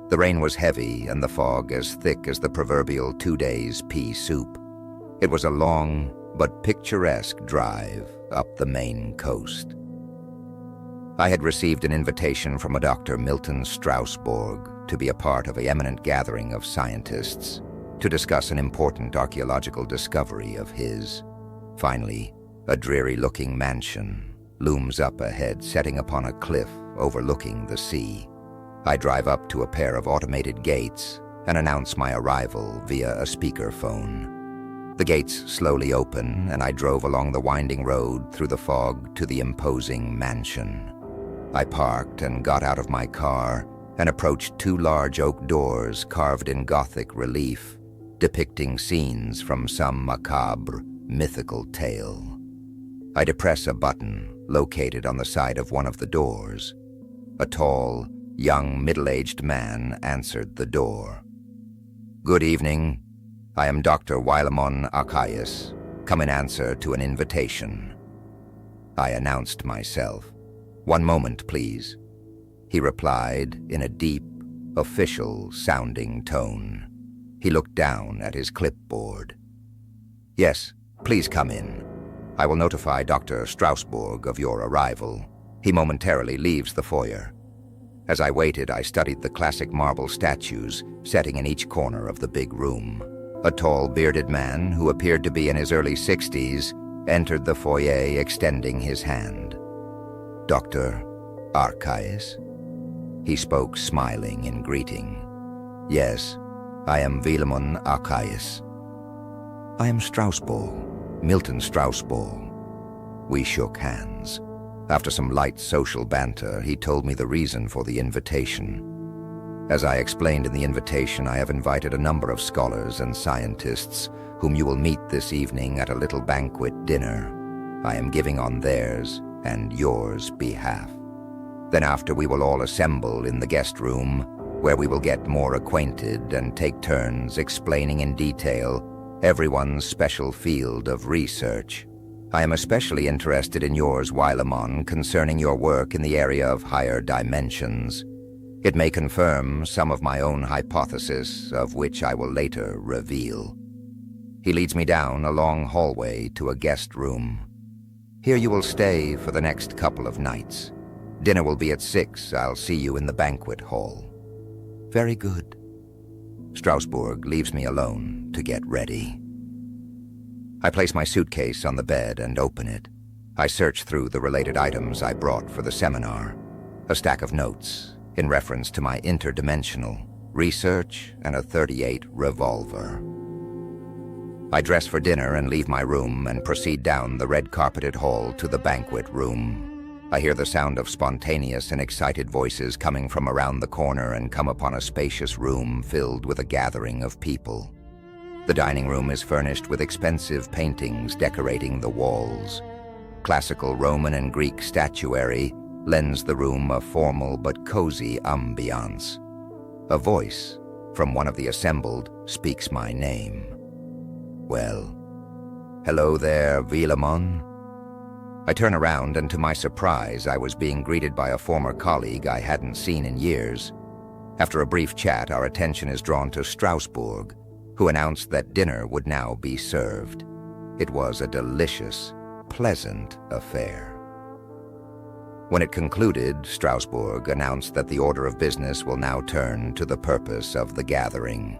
The rain was heavy and the fog as thick as the proverbial 2 days' pea soup. It was a long but picturesque drive up the Maine coast. I had received an invitation from a Dr. Milton Strasbourg to be a part of an eminent gathering of scientists to discuss an important archaeological discovery of his. Finally, a dreary-looking mansion looms up ahead, setting upon a cliff overlooking the sea. I drive up to a pair of automated gates and announce my arrival via a speakerphone. The gates slowly open, and I drove along the winding road through the fog to the imposing mansion. I parked and got out of my car and approached 2 large oak doors carved in Gothic relief, depicting scenes from some macabre, mythical tale. I depress a button located on the side of one of the doors. A tall, young, middle-aged man answered the door. "Good evening. I am Dr. Wilemon Arcais, come in answer to an invitation." I announced myself. "One moment, please," he replied in a deep, official-sounding tone. He looked down at his clipboard. "Yes, please come in. I will notify Dr. Strasbourg of your arrival. He momentarily leaves the foyer." As I waited, I studied the classic marble statues setting in each corner of the big room. A tall, bearded man who appeared to be in his early 60s entered the foyer extending his hand. "Dr. Arcais?" He spoke, smiling in greeting. "Yes, I am Wilemon Arcais." "I am Strasbourg, Milton Strasbourg." We shook hands. After some light social banter, he told me the reason for the invitation. As I explained in the invitation, I have invited a number of scholars and scientists whom you will meet this evening at a little banquet dinner I am giving on theirs and yours behalf. Then after, we will all assemble in the guest room, where we will get more acquainted and take turns explaining in detail everyone's special field of research. I am especially interested in yours, Wilemon, concerning your work in the area of higher dimensions. It may confirm some of my own hypothesis, of which I will later reveal. He leads me down a long hallway to a guest room. "Here you will stay for the next couple of nights. Dinner will be at 6. I'll see you in the banquet hall." "Very good." Strasbourg leaves me alone to get ready. I place my suitcase on the bed and open it. I search through the related items I brought for the seminar. A stack of notes in reference to my interdimensional research and a .38 revolver. I dress for dinner and leave my room and proceed down the red-carpeted hall to the banquet room. I hear the sound of spontaneous and excited voices coming from around the corner and come upon a spacious room filled with a gathering of people. The dining room is furnished with expensive paintings decorating the walls. Classical Roman and Greek statuary lends the room a formal but cozy ambiance. A voice from one of the assembled speaks my name. "Well, hello there, Wilemon." I turn around, and to my surprise, I was being greeted by a former colleague I hadn't seen in years. After a brief chat, our attention is drawn to Strasbourg, who announced that dinner would now be served. It was a delicious, pleasant affair. When it concluded, Strasbourg announced that the order of business will now turn to the purpose of the gathering.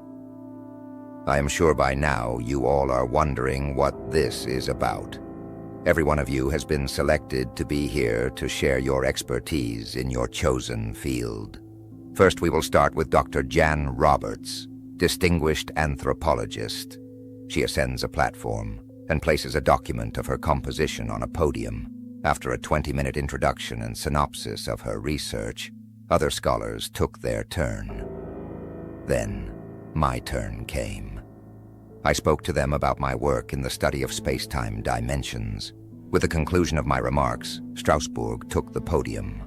I am sure by now you all are wondering what this is about. Every one of you has been selected to be here to share your expertise in your chosen field. First, we will start with Dr. Jan Roberts, distinguished anthropologist. She ascends a platform and places a document of her composition on a podium. After a 20-minute introduction and synopsis of her research, other scholars took their turn. Then, my turn came. I spoke to them about my work in the study of space-time dimensions. With the conclusion of my remarks, Strasbourg took the podium.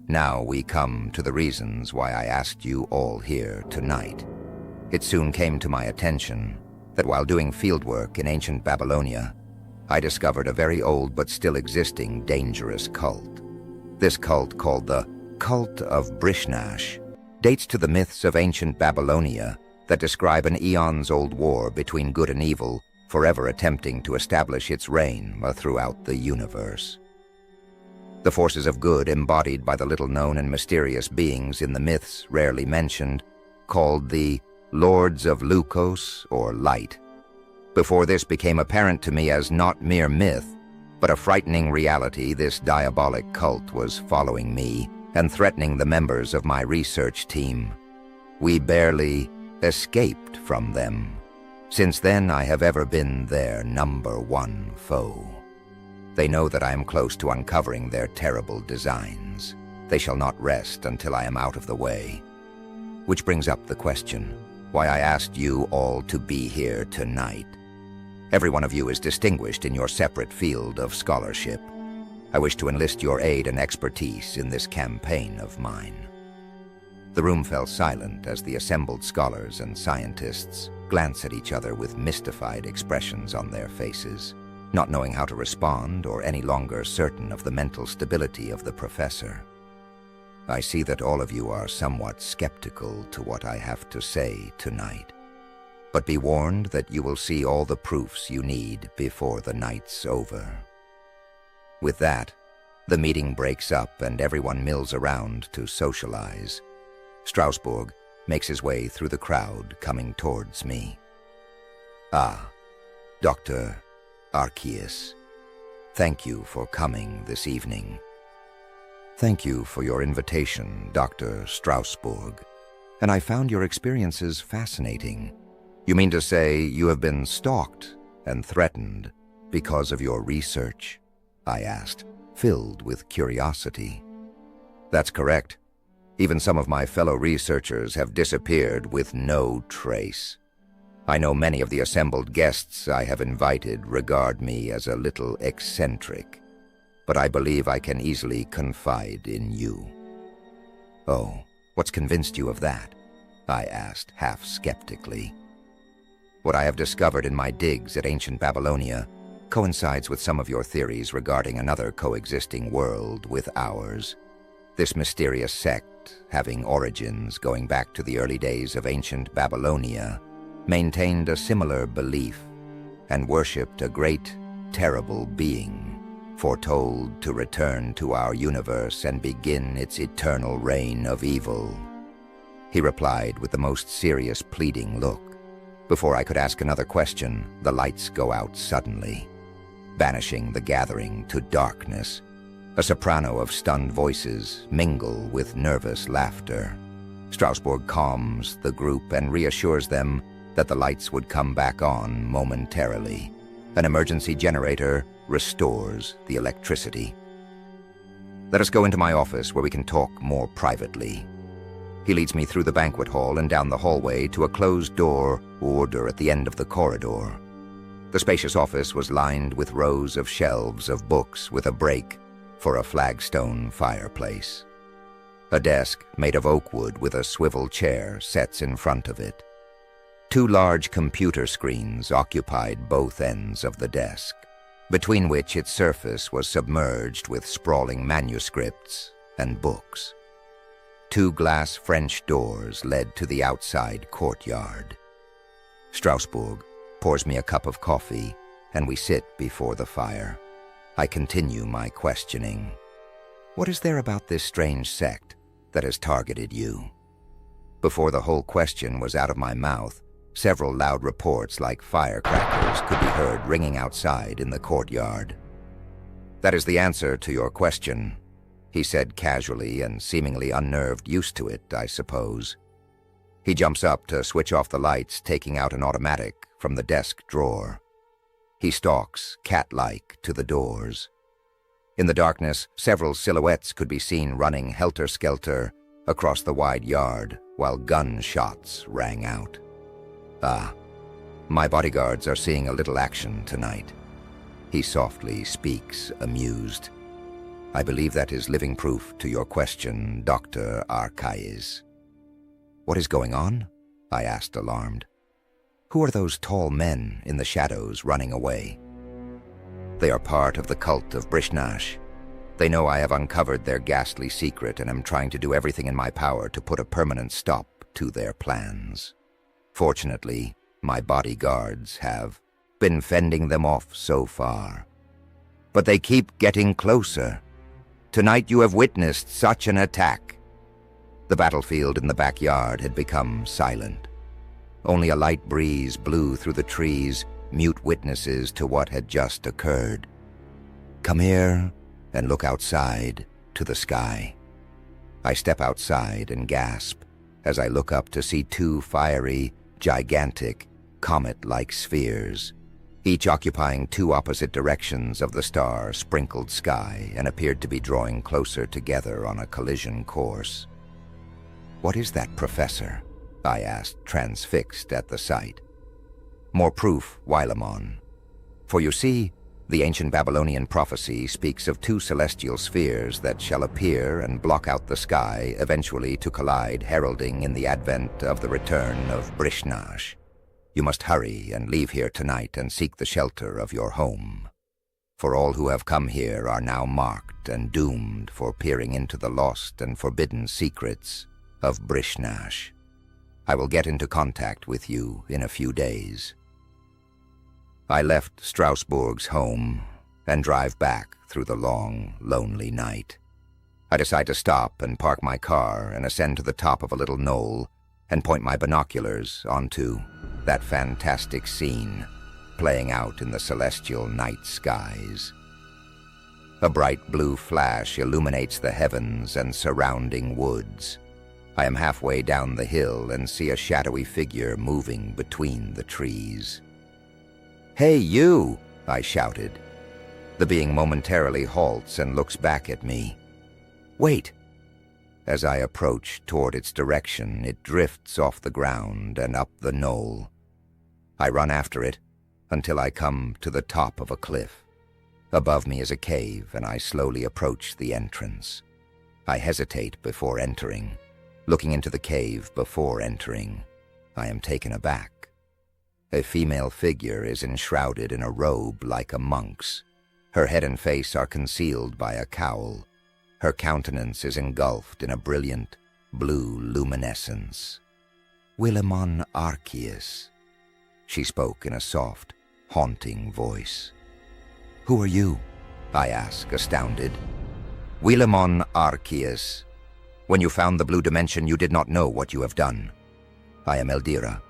Now we come to the reasons why I asked you all here tonight. It soon came to my attention that while doing fieldwork in ancient Babylonia, I discovered a very old but still existing dangerous cult. This cult, called the Cult of Brishnash, dates to the myths of ancient Babylonia that describe an eons-old war between good and evil, forever attempting to establish its reign throughout the universe. The forces of good embodied by the little-known and mysterious beings in the myths rarely mentioned, called the Lords of Lukos, or Light. Before this became apparent to me as not mere myth, but a frightening reality, this diabolic cult was following me and threatening the members of my research team. We barely escaped from them. Since then, I have ever been their #1 foe. They know that I am close to uncovering their terrible designs. They shall not rest until I am out of the way. Which brings up the question, why I asked you all to be here tonight. Every one of you is distinguished in your separate field of scholarship. I wish to enlist your aid and expertise in this campaign of mine. The room fell silent as the assembled scholars and scientists glanced at each other with mystified expressions on their faces, not knowing how to respond or any longer certain of the mental stability of the professor. I see that all of you are somewhat skeptical to what I have to say tonight, but be warned that you will see all the proofs you need before the night's over. With that, the meeting breaks up and everyone mills around to socialize. Strasbourg makes his way through the crowd coming towards me. Ah, Dr. Arcais, thank you for coming this evening. Thank you for your invitation, Dr. Strasbourg, and I found your experiences fascinating. You mean to say you have been stalked and threatened because of your research? I asked, filled with curiosity. That's correct. Even some of my fellow researchers have disappeared with no trace. I know many of the assembled guests I have invited regard me as a little eccentric, but I believe I can easily confide in you. Oh, what's convinced you of that? I asked, half skeptically. What I have discovered in my digs at ancient Babylonia coincides with some of your theories regarding another coexisting world with ours. This mysterious sect, having origins going back to the early days of ancient Babylonia, maintained a similar belief and worshipped a great, terrible being, foretold to return to our universe and begin its eternal reign of evil. He replied with the most serious, pleading look. Before I could ask another question, the lights go out suddenly, banishing the gathering to darkness. A soprano of stunned voices mingle with nervous laughter. Strasbourg calms the group and reassures them that the lights would come back on momentarily. An emergency generator restores the electricity. Let us go into my office where we can talk more privately. He leads me through the banquet hall and down the hallway to a closed-door order at the end of the corridor. The spacious office was lined with rows of shelves of books with a break for a flagstone fireplace. A desk made of oak wood with a swivel chair sets in front of it. 2 large computer screens occupied both ends of the desk, between which its surface was submerged with sprawling manuscripts and books. 2 glass French doors led to the outside courtyard. Strasbourg pours me a cup of coffee, and we sit before the fire. I continue my questioning. What is there about this strange sect that has targeted you? Before the whole question was out of my mouth, several loud reports like firecrackers could be heard ringing outside in the courtyard. That is the answer to your question, he said casually and seemingly unnerved, used to it, I suppose. He jumps up to switch off the lights, taking out an automatic from the desk drawer. He stalks, cat-like, to the doors. In the darkness, several silhouettes could be seen running helter-skelter across the wide yard while gunshots rang out. Ah, my bodyguards are seeing a little action tonight. He softly speaks, amused. I believe that is living proof to your question, Dr. Arcais. What is going on? I asked, alarmed. Who are those tall men in the shadows running away? They are part of the cult of Brishnash. They know I have uncovered their ghastly secret and am trying to do everything in my power to put a permanent stop to their plans. Fortunately, my bodyguards have been fending them off so far. But they keep getting closer. Tonight you have witnessed such an attack. The battlefield in the backyard had become silent. Only a light breeze blew through the trees, mute witnesses to what had just occurred. Come here and look outside to the sky. I step outside and gasp as I look up to see two fiery, gigantic, comet-like spheres, each occupying two opposite directions of the star-sprinkled sky and appeared to be drawing closer together on a collision course. "What is that, Professor?" I asked, transfixed at the sight. "More proof, Wilemon. For you see, the ancient Babylonian prophecy speaks of two celestial spheres that shall appear and block out the sky, eventually to collide, heralding in the advent of the return of Brishnash. You must hurry and leave here tonight and seek the shelter of your home. For all who have come here are now marked and doomed for peering into the lost and forbidden secrets of Brishnash. I will get into contact with you in a few days." I left Strasbourg's home and drive back through the long, lonely night. I decide to stop and park my car and ascend to the top of a little knoll and point my binoculars onto that fantastic scene playing out in the celestial night skies. A bright blue flash illuminates the heavens and surrounding woods. I am halfway down the hill and see a shadowy figure moving between the trees. "Hey, you!" I shouted. The being momentarily halts and looks back at me. "Wait!" As I approach toward its direction, it drifts off the ground and up the knoll. I run after it until I come to the top of a cliff. Above me is a cave, and I slowly approach the entrance. I hesitate before entering. Looking into the cave before entering, I am taken aback. A female figure is enshrouded in a robe like a monk's. Her head and face are concealed by a cowl. Her countenance is engulfed in a brilliant blue luminescence. "Wilemon Arcais," she spoke in a soft, haunting voice. "Who are you?" I ask, astounded. "Wilemon Arcais. When you found the blue dimension, you did not know what you have done. I am Eldira.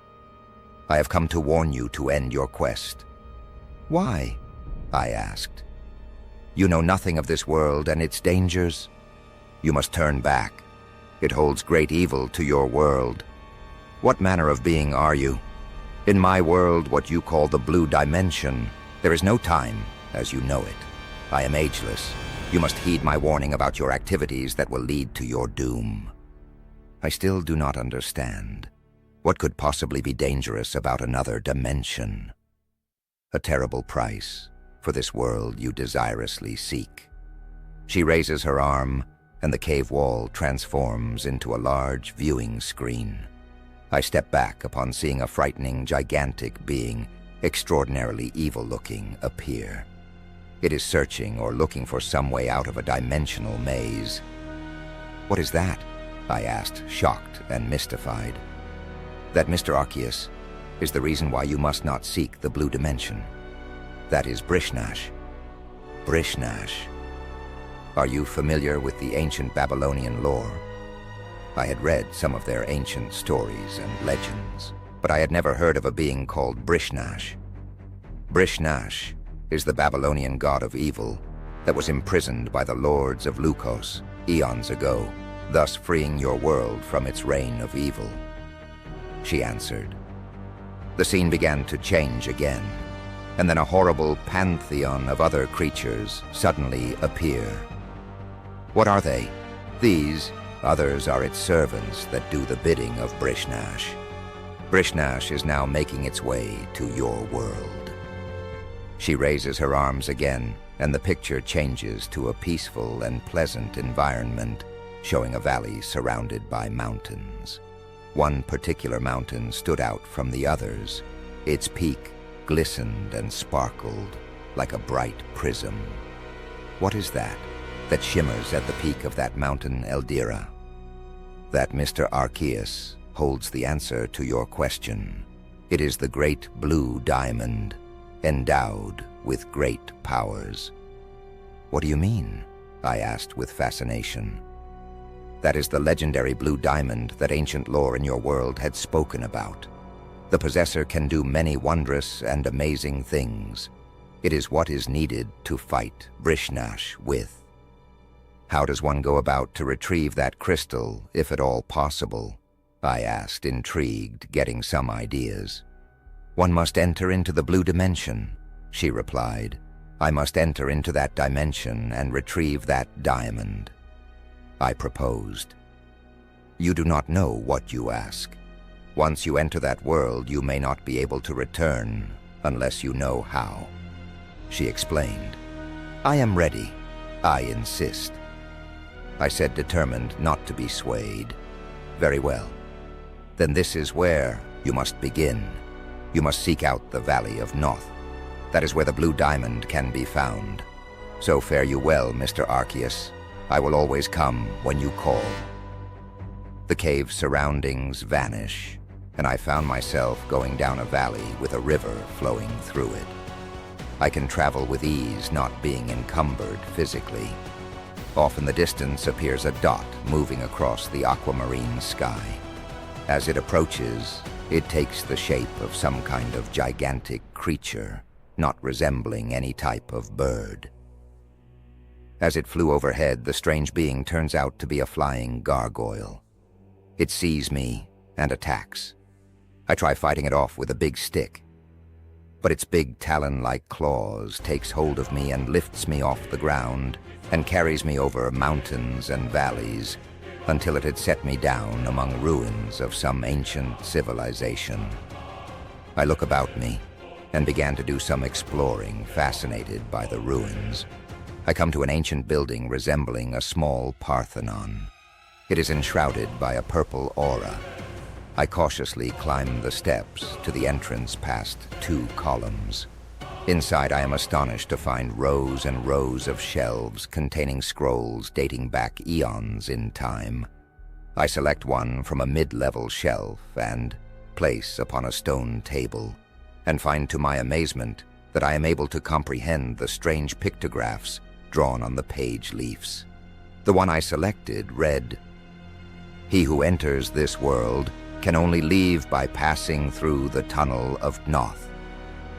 I have come to warn you to end your quest." "Why?" I asked. "You know nothing of this world and its dangers. You must turn back. It holds great evil to your world. What manner of being are you? In my world, what you call the blue dimension, there is no time as you know it. I am ageless. You must heed my warning about your activities that will lead to your doom." I still do not understand. What could possibly be dangerous about another dimension? A terrible price for this world you desirously seek. She raises her arm, and the cave wall transforms into a large viewing screen. I step back upon seeing a frightening, gigantic being, extraordinarily evil-looking, appear. It is searching or looking for some way out of a dimensional maze. "What is that?" I asked, shocked and mystified. "That, Mr. Arcais, is the reason why you must not seek the blue dimension. That is Brishnash." Brishnash. Are you familiar with the ancient Babylonian lore? I had read some of their ancient stories and legends, but I had never heard of a being called Brishnash. Brishnash is the Babylonian god of evil that was imprisoned by the lords of Lukos eons ago, thus freeing your world from its reign of evil. She answered. The scene began to change again, and then a horrible pantheon of other creatures suddenly appear. What are they? These others are its servants that do the bidding of Brishnash. Brishnash is now making its way to your world. She raises her arms again, and the picture changes to a peaceful and pleasant environment, showing a valley surrounded by mountains. One particular mountain stood out from the others. Its peak glistened and sparkled like a bright prism. "What is that?" that shimmers at the peak of that mountain Eldira. That, Mr. Arcais, holds the answer to your question. It is the great blue diamond, endowed with great powers. What do you mean? I asked with fascination. That is the legendary blue diamond that ancient lore in your world had spoken about. The possessor can do many wondrous and amazing things. It is what is needed to fight Vrishnash with. How does one go about to retrieve that crystal, if at all possible? I asked, intrigued, getting some ideas. One must enter into the blue dimension, she replied. I must enter into that dimension and retrieve that diamond. I proposed. You do not know what you ask. Once you enter that world, you may not be able to return unless you know how. She explained. I am ready. I insist. I said, determined not to be swayed. Very well. Then this is where you must begin. You must seek out the Valley of Noth. That is where the blue diamond can be found. So fare you well, Mr. Arcais. I will always come when you call. The cave's surroundings vanish, and I found myself going down a valley with a river flowing through it. I can travel with ease, not being encumbered physically. Off in the distance appears a dot moving across the aquamarine sky. As it approaches, it takes the shape of some kind of gigantic creature, not resembling any type of bird. As it flew overhead, the strange being turns out to be a flying gargoyle. It sees me and attacks. I try fighting it off with a big stick, but its big talon-like claws takes hold of me and lifts me off the ground and carries me over mountains and valleys until it had set me down among ruins of some ancient civilization. I look about me and began to do some exploring, fascinated by the ruins. I come to an ancient building resembling a small Parthenon. It is enshrouded by a purple aura. I cautiously climb the steps to the entrance past 2 columns. Inside, I am astonished to find rows and rows of shelves containing scrolls dating back eons in time. I select one from a mid-level shelf and place upon a stone table, and find to my amazement that I am able to comprehend the strange pictographs drawn on the page leaves. The one I selected read, "He who enters this world can only leave by passing through the tunnel of Noth.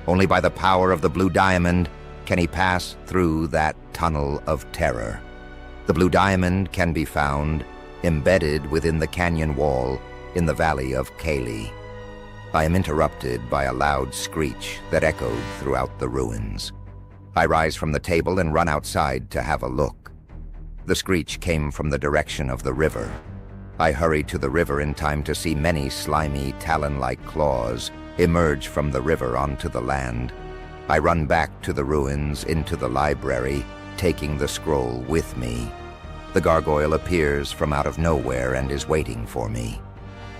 Only by the power of the blue diamond can he pass through that tunnel of terror. The blue diamond can be found embedded within the canyon wall in the valley of Kali." I am interrupted by a loud screech that echoed throughout the ruins. I rise from the table and run outside to have a look. The screech came from the direction of the river. I hurry to the river in time to see many slimy, talon-like claws emerge from the river onto the land. I run back to the ruins, into the library, taking the scroll with me. The gargoyle appears from out of nowhere and is waiting for me.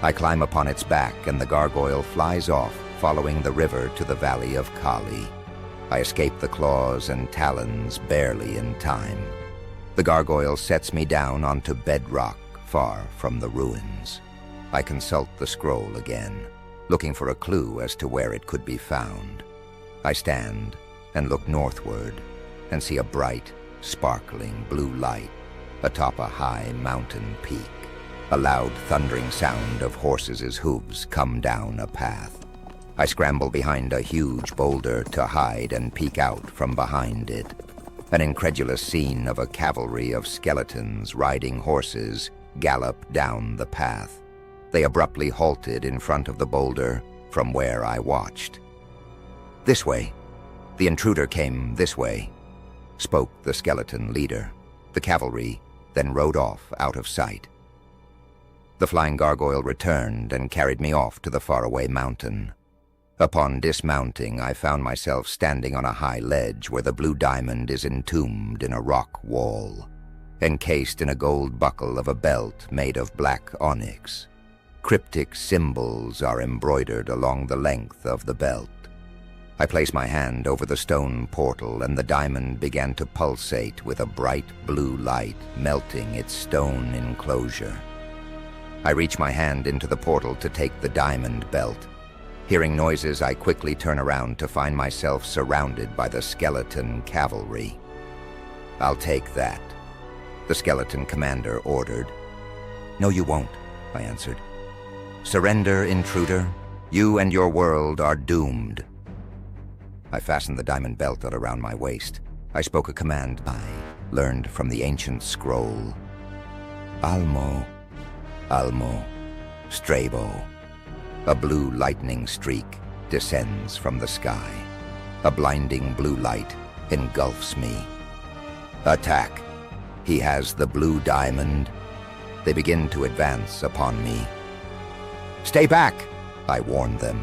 I climb upon its back, and the gargoyle flies off, following the river to the valley of Kali. I escape the claws and talons barely in time. The gargoyle sets me down onto bedrock, far from the ruins. I consult the scroll again, looking for a clue as to where it could be found. I stand and look northward and see a bright, sparkling blue light atop a high mountain peak. A loud thundering sound of horses' hooves come down a path. I scramble behind a huge boulder to hide and peek out from behind it. An incredulous scene of a cavalry of skeletons riding horses gallop down the path. They abruptly halted in front of the boulder from where I watched. "This way. The intruder came this way," spoke the skeleton leader. The cavalry then rode off out of sight. The flying gargoyle returned and carried me off to the faraway mountain. Upon dismounting, I found myself standing on a high ledge where the blue diamond is entombed in a rock wall, encased in a gold buckle of a belt made of black onyx. Cryptic symbols are embroidered along the length of the belt. I placed my hand over the stone portal, and the diamond began to pulsate with a bright blue light, melting its stone enclosure. I reach my hand into the portal to take the diamond belt. Hearing noises, I quickly turn around to find myself surrounded by the skeleton cavalry. "I'll take that," the skeleton commander ordered. "No, you won't," I answered. "Surrender, intruder. You and your world are doomed." I fastened the diamond belt around my waist. I spoke a command I learned from the ancient scroll. "Almo, Almo, Strabo." A blue lightning streak descends from the sky. A blinding blue light engulfs me. "Attack! He has the blue diamond." They begin to advance upon me. "Stay back!" I warn them.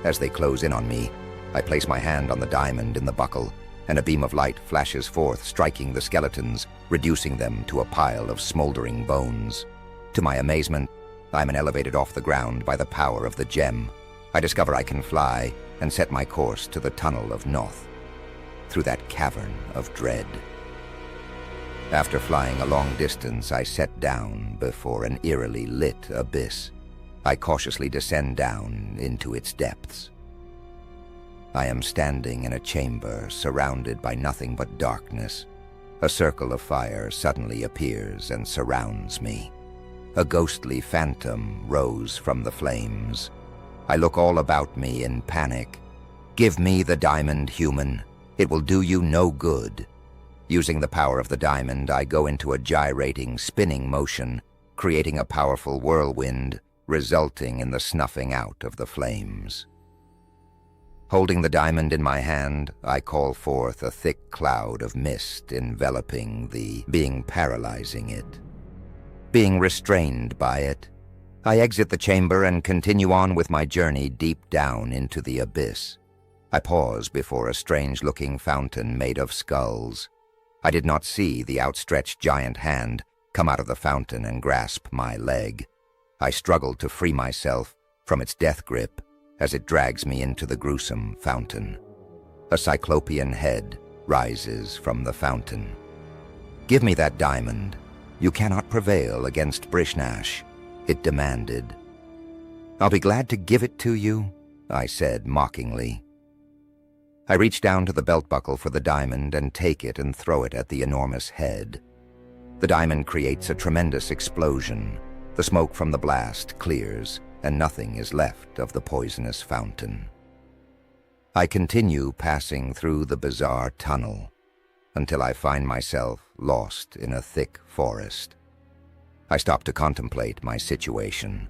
As they close in on me, I place my hand on the diamond in the buckle, and a beam of light flashes forth, striking the skeletons, reducing them to a pile of smoldering bones. To my amazement, I am elevated off the ground by the power of the gem. I discover I can fly and set my course to the tunnel of Noth, through that cavern of dread. After flying a long distance, I set down before an eerily lit abyss. I cautiously descend down into its depths. I am standing in a chamber surrounded by nothing but darkness. A circle of fire suddenly appears and surrounds me. A ghostly phantom rose from the flames. I look all about me in panic. "Give me the diamond, human. It will do you no good." Using the power of the diamond, I go into a gyrating, spinning motion, creating a powerful whirlwind, resulting in the snuffing out of the flames. Holding the diamond in my hand, I call forth a thick cloud of mist enveloping the being, paralyzing it. Being restrained by it, I exit the chamber and continue on with my journey deep down into the abyss. I pause before a strange-looking fountain made of skulls. I did not see the outstretched giant hand come out of the fountain and grasp my leg. I struggle to free myself from its death grip as it drags me into the gruesome fountain. A cyclopean head rises from the fountain. "Give me that diamond. You cannot prevail against Brishnash," it demanded. "I'll be glad to give it to you," I said mockingly. I reach down to the belt buckle for the diamond and take it and throw it at the enormous head. The diamond creates a tremendous explosion. The smoke from the blast clears, and nothing is left of the poisonous fountain. I continue passing through the bizarre tunnel until I find myself lost in a thick forest. I stop to contemplate my situation.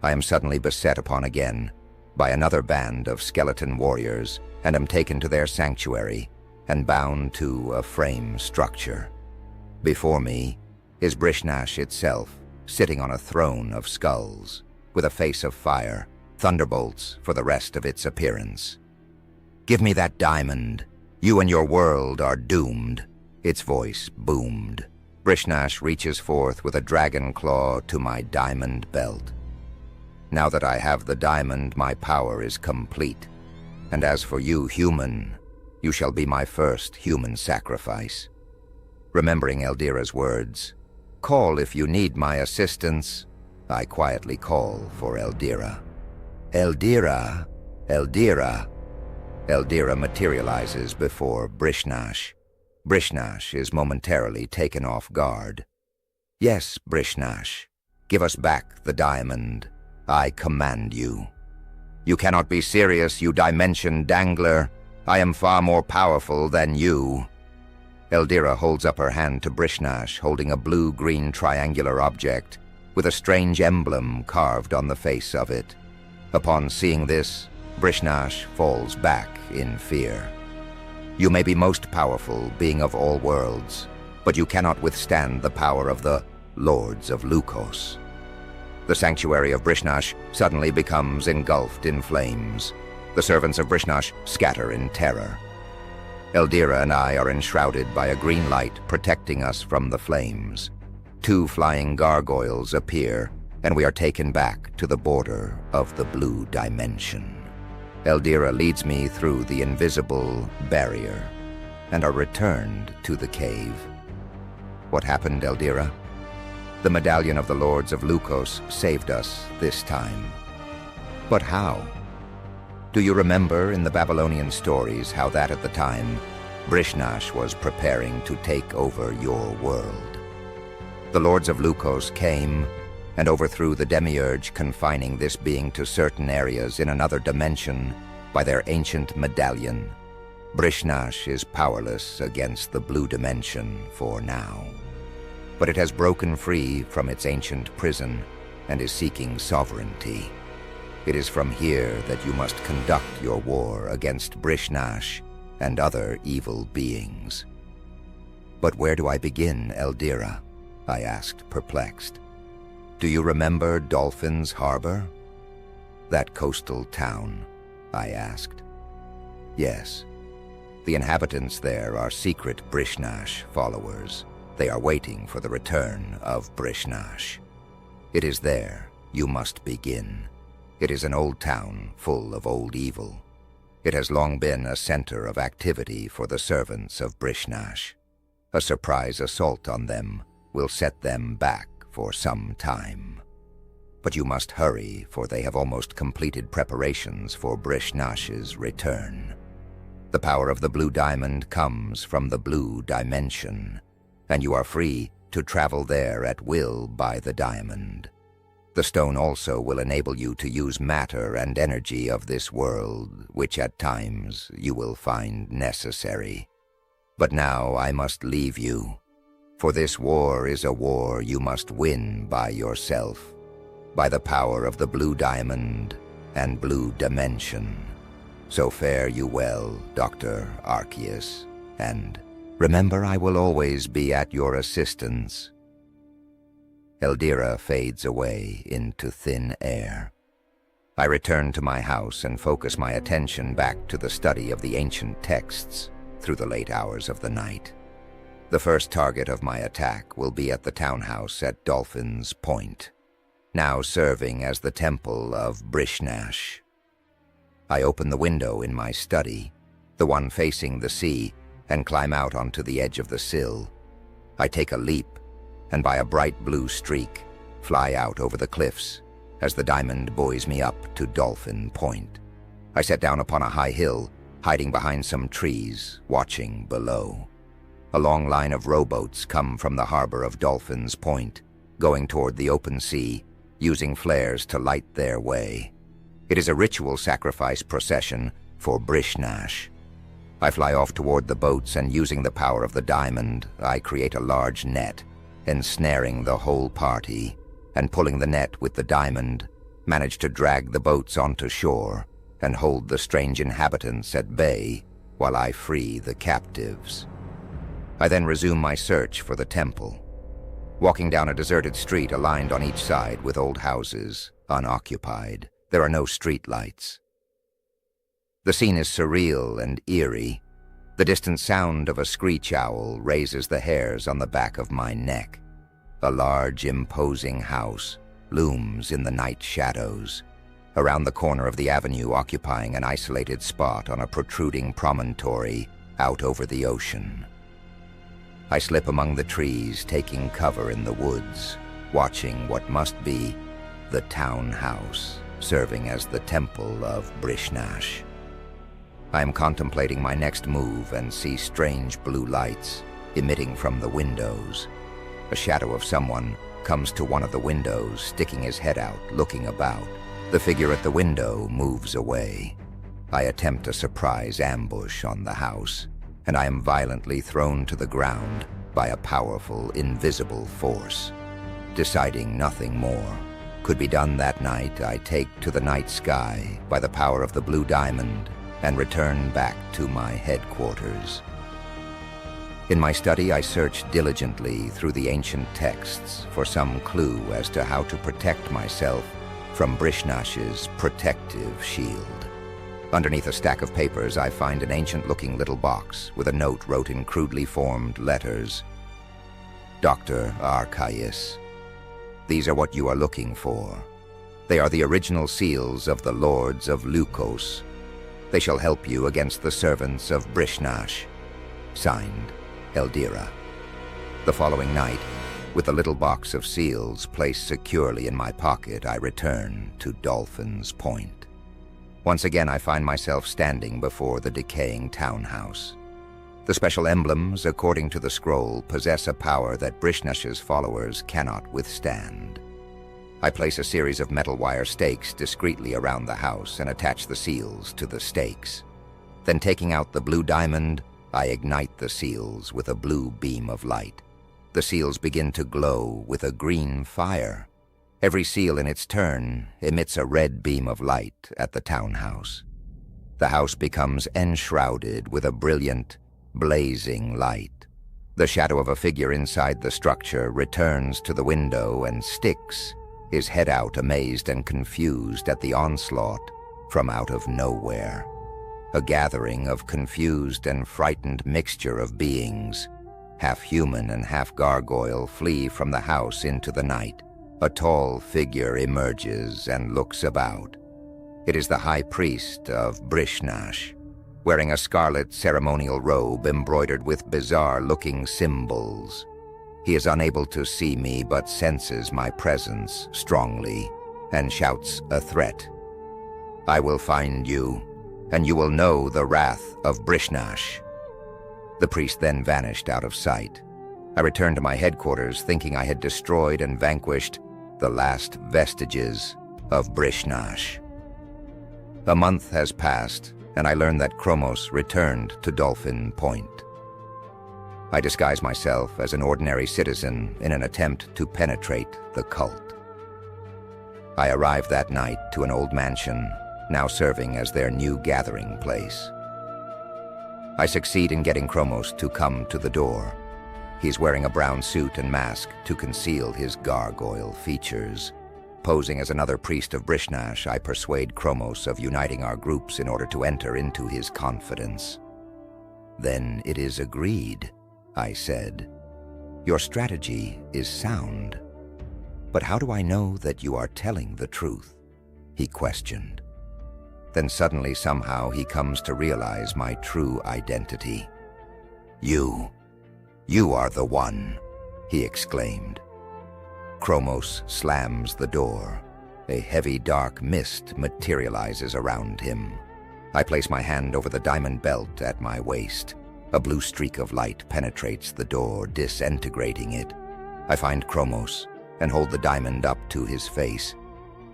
I am suddenly beset upon again by another band of skeleton warriors and am taken to their sanctuary and bound to a frame structure. Before me is Brishnash itself, sitting on a throne of skulls, with a face of fire, thunderbolts for the rest of its appearance. "Give me that diamond. You and your world are doomed," its voice boomed. Brishnash reaches forth with a dragon claw to my diamond belt. Now that I have the diamond, my power is complete. And as for you, human, you shall be my first human sacrifice. Remembering Eldira's words, "Call if you need my assistance," I quietly call for Eldira. "Eldira, Eldira." Eldira materializes before Brishnash. Brishnash is momentarily taken off guard. "Yes, Brishnash, give us back the diamond. I command you." "You cannot be serious, you dimension dangler. I am far more powerful than you." Eldira holds up her hand to Brishnash, holding a blue-green triangular object with a strange emblem carved on the face of it. Upon seeing this, Brishnash falls back in fear. "You may be most powerful, being of all worlds, but you cannot withstand the power of the Lords of Lukos." The sanctuary of Brishnash suddenly becomes engulfed in flames. The servants of Brishnash scatter in terror. Eldira and I are enshrouded by a green light protecting us from the flames. 2 flying gargoyles appear, and we are taken back to the border of the blue dimension. Eldira leads me through the invisible barrier and are returned to the cave. What happened, Eldira? The medallion of the Lords of Lukos saved us this time. But how? Do you remember in the Babylonian stories how that at the time, Brishnash was preparing to take over your world? The Lords of Lukos came and overthrew the demiurge, confining this being to certain areas in another dimension by their ancient medallion. Brishnash is powerless against the blue dimension for now, but it has broken free from its ancient prison and is seeking sovereignty. It is from here that you must conduct your war against Brishnash and other evil beings. But where do I begin, Eldira? I asked, perplexed. Do you remember Dolphin's Harbor? That coastal town, I asked. Yes. The inhabitants there are secret Brishnash followers. They are waiting for the return of Brishnash. It is there you must begin. It is an old town full of old evil. It has long been a center of activity for the servants of Brishnash. A surprise assault on them will set them back for some time. But you must hurry, for they have almost completed preparations for Brishnash's return. The power of the blue diamond comes from the blue dimension, and you are free to travel there at will by the diamond. The stone also will enable you to use matter and energy of this world, which at times you will find necessary. But now I must leave you, for this war is a war you must win by yourself, by the power of the blue diamond and blue dimension. So fare you well, Dr. Arcais, and remember I will always be at your assistance. Eldira fades away into thin air. I return to my house and focus my attention back to the study of the ancient texts through the late hours of the night. The first target of my attack will be at the townhouse at Dolphin's Point, now serving as the temple of Brishnash. I open the window in my study, the one facing the sea, and climb out onto the edge of the sill. I take a leap, and by a bright blue streak, fly out over the cliffs as the diamond buoys me up to Dolphin Point. I set down upon a high hill, hiding behind some trees, watching below. A long line of rowboats come from the harbor of Dolphin's Point, going toward the open sea, using flares to light their way. It is a ritual sacrifice procession for Brishnash. I fly off toward the boats, and using the power of the diamond, I create a large net, ensnaring the whole party, and pulling the net with the diamond, manage to drag the boats onto shore and hold the strange inhabitants at bay while I free the captives. I then resume my search for the temple. Walking down a deserted street aligned on each side with old houses, unoccupied, there are no street lights. The scene is surreal and eerie. The distant sound of a screech owl raises the hairs on the back of my neck. A large, imposing house looms in the night shadows, around the corner of the avenue, occupying an isolated spot on a protruding promontory out over the ocean. I slip among the trees, taking cover in the woods, watching what must be the townhouse, serving as the temple of Brishnash. I am contemplating my next move and see strange blue lights emitting from the windows. A shadow of someone comes to one of the windows, sticking his head out, looking about. The figure at the window moves away. I attempt a surprise ambush on the house, and I am violently thrown to the ground by a powerful, invisible force. Deciding nothing more could be done that night, I take to the night sky by the power of the blue diamond and return back to my headquarters. In my study, I search diligently through the ancient texts for some clue as to how to protect myself from Brishnash's protective shield. Underneath a stack of papers, I find an ancient-looking little box with a note wrote in crudely formed letters. Dr. Arcais, these are what you are looking for. They are the original seals of the Lords of Lukos, They shall help you against the servants of Brishnash. Signed, Eldira. The following night, with the little box of seals placed securely in my pocket, I return to Dolphin's Point. Once again, I find myself standing before the decaying townhouse. The special emblems, according to the scroll, possess a power that Brishnash's followers cannot withstand. I place a series of metal wire stakes discreetly around the house and attach the seals to the stakes. Then, taking out the blue diamond, I ignite the seals with a blue beam of light. The seals begin to glow with a green fire. Every seal in its turn emits a red beam of light at the townhouse. The house becomes enshrouded with a brilliant, blazing light. The shadow of a figure inside the structure returns to the window and sticks his head out, amazed and confused at the onslaught from out of nowhere. A gathering of confused and frightened mixture of beings, half human and half gargoyle, flee from the house into the night. A tall figure emerges and looks about. It is the high priest of Brishnash, wearing a scarlet ceremonial robe embroidered with bizarre-looking symbols. He is unable to see me but senses my presence strongly and shouts a threat. "I will find you, and you will know the wrath of Brishnash." The priest then vanished out of sight. I returned to my headquarters thinking I had destroyed and vanquished the last vestiges of Brishnash. A month has passed, and I learn that Chromos returned to Dolphin Point. I disguise myself as an ordinary citizen in an attempt to penetrate the cult. I arrive that night to an old mansion, now serving as their new gathering place. I succeed in getting Chromos to come to the door. He's wearing a brown suit and mask to conceal his gargoyle features. Posing as another priest of Brishnash, I persuade Chromos of uniting our groups in order to enter into his confidence. "Then it is agreed," I said. "Your strategy is sound. But how do I know that you are telling the truth?" he questioned. Then suddenly, somehow, he comes to realize my true identity. You are the one," he exclaimed. Chromos slams the door. A heavy, dark mist materializes around him. I place my hand over the diamond belt at my waist. A blue streak of light penetrates the door, disintegrating it. I find Chromos and hold the diamond up to his face.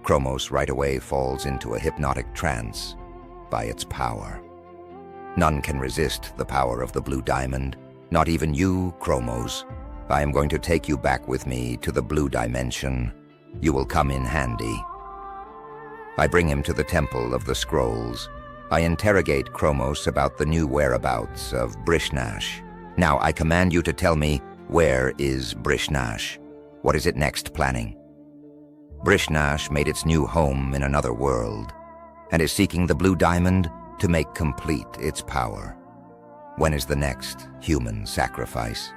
Chromos right away falls into a hypnotic trance by its power. None can resist the power of the blue diamond, not even you, Chromos. I am going to take you back with me to the blue dimension. You will come in handy. I bring him to the Temple of the Scrolls. I interrogate Chromos about the new whereabouts of Brishnash. "Now I command you to tell me, where is Brishnash? What is it next planning?" "Brishnash made its new home in another world, and is seeking the blue diamond to make complete its power. When is the next human sacrifice?"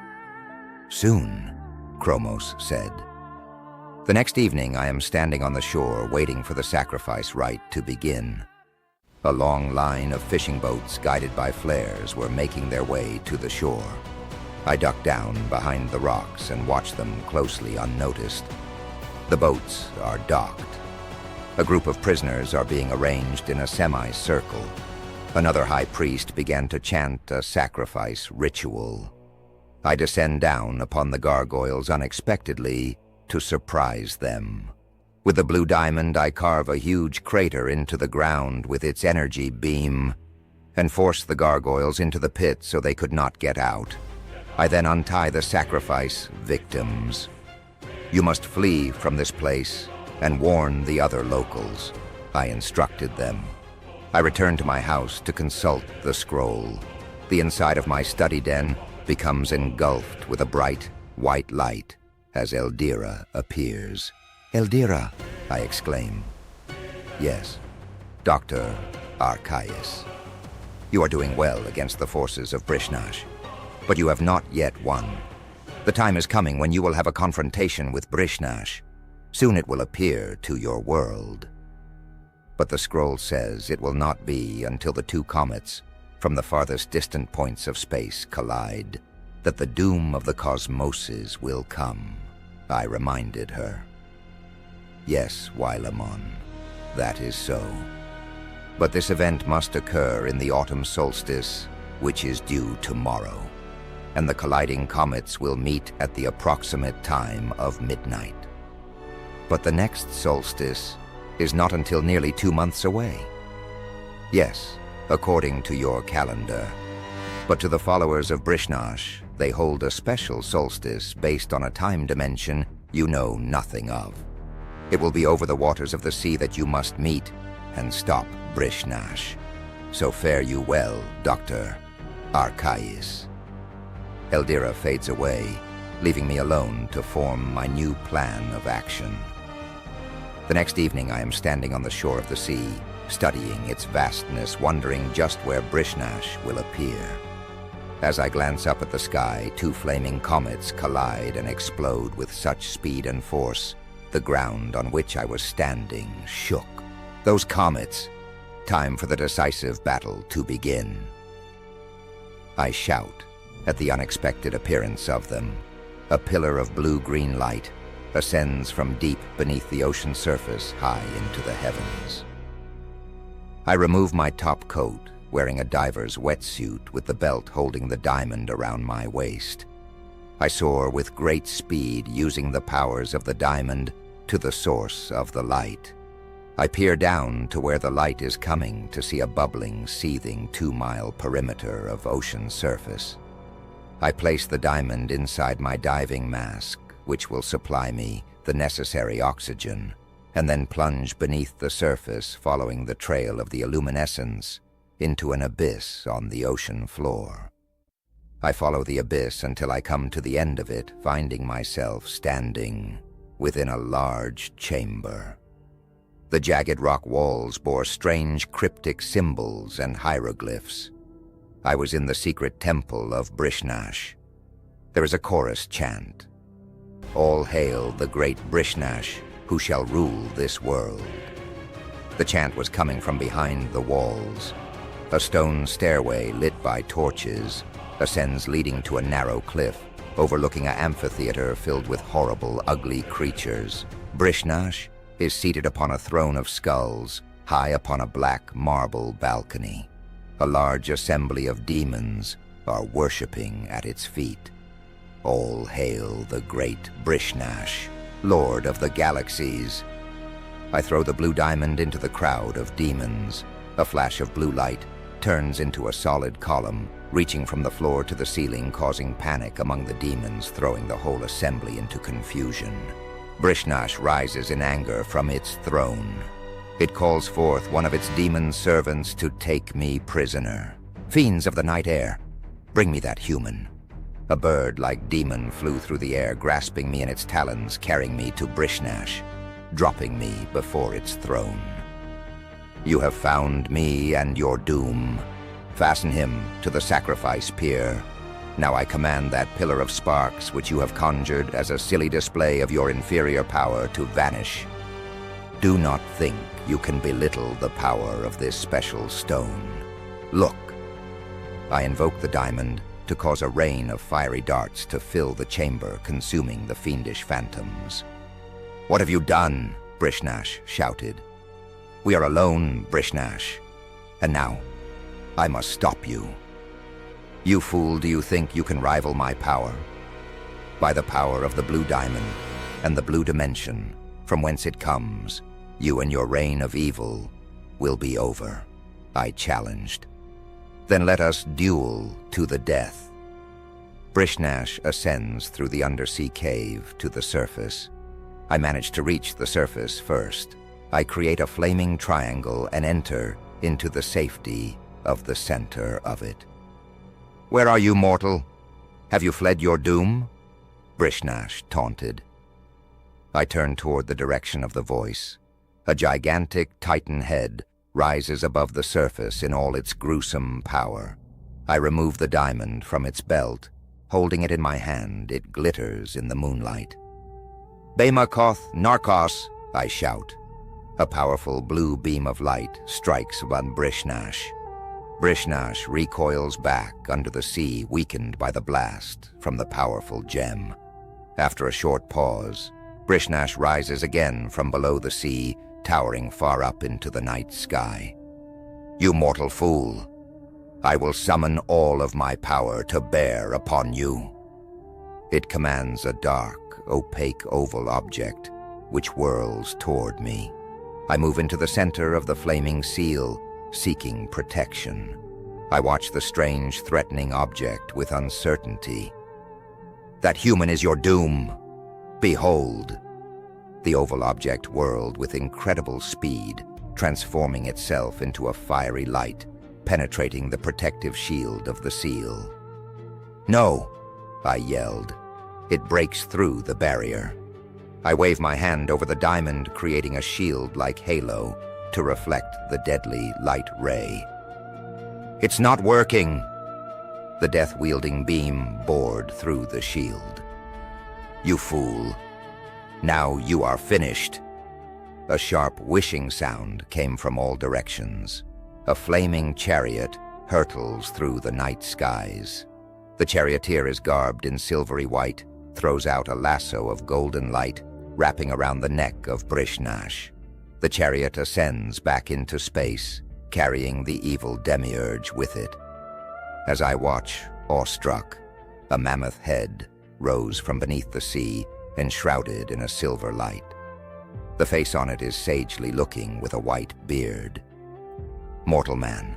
"Soon," Chromos said. The next evening, I am standing on the shore waiting for the sacrifice rite to begin. A long line of fishing boats guided by flares were making their way to the shore. I duck down behind the rocks and watch them closely unnoticed. The boats are docked. A group of prisoners are being arranged in a semicircle. Another high priest began to chant a sacrifice ritual. I descend down upon the gargoyles unexpectedly to surprise them. With the blue diamond, I carve a huge crater into the ground with its energy beam and force the gargoyles into the pit so they could not get out. I then untie the sacrifice victims. "You must flee from this place and warn the other locals," I instructed them. I return to my house to consult the scroll. The inside of my study den becomes engulfed with a bright, white light as Eldira appears. "Eldira," I exclaim. "Yes, Dr. Arcais. You are doing well against the forces of Brishnash, but you have not yet won. The time is coming when you will have a confrontation with Brishnash. Soon it will appear to your world." But the scroll says it will not be until the two comets from the farthest distant points of space collide that the doom of the cosmoses will come, I reminded her. Yes, Wilemon, that is so. But this event must occur in the autumn solstice, which is due tomorrow, and the colliding comets will meet at the approximate time of midnight. But the next solstice is not until nearly 2 months away. Yes, according to your calendar. But to the followers of Brishnash, they hold a special solstice based on a time dimension you know nothing of. It will be over the waters of the sea that you must meet and stop Brishnash. So fare you well, Dr. Arcais. Eldira fades away, leaving me alone to form my new plan of action. The next evening I am standing on the shore of the sea, studying its vastness, wondering just where Brishnash will appear. As I glance up at the sky, 2 flaming comets collide and explode with such speed and force, the ground on which I was standing shook. Those comets! Time for the decisive battle to begin. I shout at the unexpected appearance of them. A pillar of blue-green light ascends from deep beneath the ocean surface high into the heavens. I remove my top coat, wearing a diver's wetsuit with the belt holding the diamond around my waist. I soar with great speed, using the powers of the diamond to the source of the light. I peer down to where the light is coming to see a bubbling, seething 2-mile perimeter of ocean surface. I place the diamond inside my diving mask, which will supply me the necessary oxygen, and then plunge beneath the surface, following the trail of the illuminescence into an abyss on the ocean floor. I follow the abyss until I come to the end of it, finding myself standing within a large chamber. The jagged rock walls bore strange cryptic symbols and hieroglyphs. I was in the secret temple of Brishnash. There is a chorus chant. All hail the great Brishnash, who shall rule this world. The chant was coming from behind the walls. A stone stairway lit by torches ascends, leading to a narrow cliff overlooking an amphitheater filled with horrible, ugly creatures. Brishnash is seated upon a throne of skulls, high upon a black marble balcony. A large assembly of demons are worshipping at its feet. All hail the great Brishnash, Lord of the Galaxies. I throw the blue diamond into the crowd of demons. A flash of blue light turns into a solid column, reaching from the floor to the ceiling, causing panic among the demons, throwing the whole assembly into confusion. Brishnash rises in anger from its throne. It calls forth one of its demon servants to take me prisoner. Fiends of the night air, bring me that human. A bird-like demon flew through the air, grasping me in its talons, carrying me to Brishnash, dropping me before its throne. You have found me and your doom. Fasten him to the sacrifice pier. Now I command that pillar of sparks which you have conjured as a silly display of your inferior power to vanish. Do not think you can belittle the power of this special stone. Look. I invoke the diamond to cause a rain of fiery darts to fill the chamber, consuming the fiendish phantoms. What have you done? Brishnash shouted. We are alone, Brishnash. And now, I must stop you. You fool, do you think you can rival my power? By the power of the blue diamond and the blue dimension, from whence it comes, you and your reign of evil will be over, I challenged. Then let us duel to the death. Brishnash ascends through the undersea cave to the surface. I manage to reach the surface first. I create a flaming triangle and enter into the safety of the center of it. Where are you, mortal? Have you fled your doom? Brishnash taunted. I turn toward the direction of the voice. A gigantic titan head rises above the surface in all its gruesome power. I remove the diamond from its belt. Holding it in my hand, it glitters in the moonlight. Bemakoth Narkos, I shout. A powerful blue beam of light strikes on Brishnash. Brishnash recoils back under the sea, weakened by the blast from the powerful gem. After a short pause, Brishnash rises again from below the sea, towering far up into the night sky. "You mortal fool! I will summon all of my power to bear upon you." It commands a dark, opaque oval object which whirls toward me. I move into the center of the flaming seal, seeking protection. I watch the strange, threatening object with uncertainty. "That human is your doom. Behold." The oval object whirled with incredible speed, transforming itself into a fiery light, penetrating the protective shield of the seal. "No!" I yelled. It breaks through the barrier. I wave my hand over the diamond, creating a shield-like halo to reflect the deadly light ray. "It's not working!" The death-wielding beam bored through the shield. "You fool! Now you are finished!" A sharp whishing sound came from all directions. A flaming chariot hurtles through the night skies. The charioteer is garbed in silvery white, throws out a lasso of golden light, wrapping around the neck of Brishnash. The chariot ascends back into space, carrying the evil demiurge with it. As I watch, awestruck, a mammoth head rose from beneath the sea, enshrouded in a silver light. The face on it is sagely looking with a white beard. "Mortal man,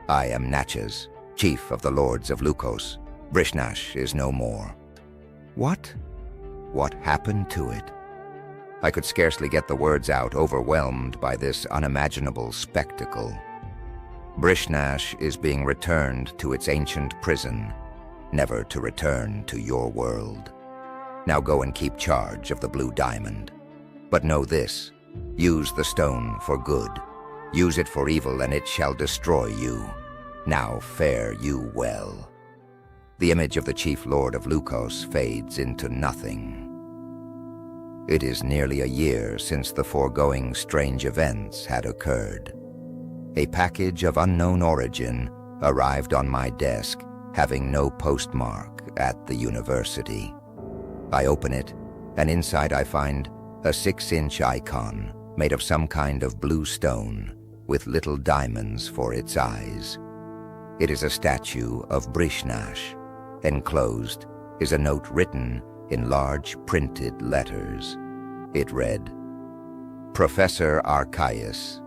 I am Natchez, chief of the lords of Lukos. Brishnash is no more." "What? What happened to it?" I could scarcely get the words out, overwhelmed by this unimaginable spectacle. "Brishnash is being returned to its ancient prison, never to return to your world. Now go and keep charge of the blue diamond. But know this, use the stone for good. Use it for evil and it shall destroy you. Now fare you well." The image of the chief lord of Lukos fades into nothing. It is nearly a year since the foregoing strange events had occurred. A package of unknown origin arrived on my desk, having no postmark at the university. I open it, and inside I find a 6-inch icon made of some kind of blue stone with little diamonds for its eyes. It is a statue of Brishnash. Enclosed is a note written in large printed letters. It read, "Professor Arcais,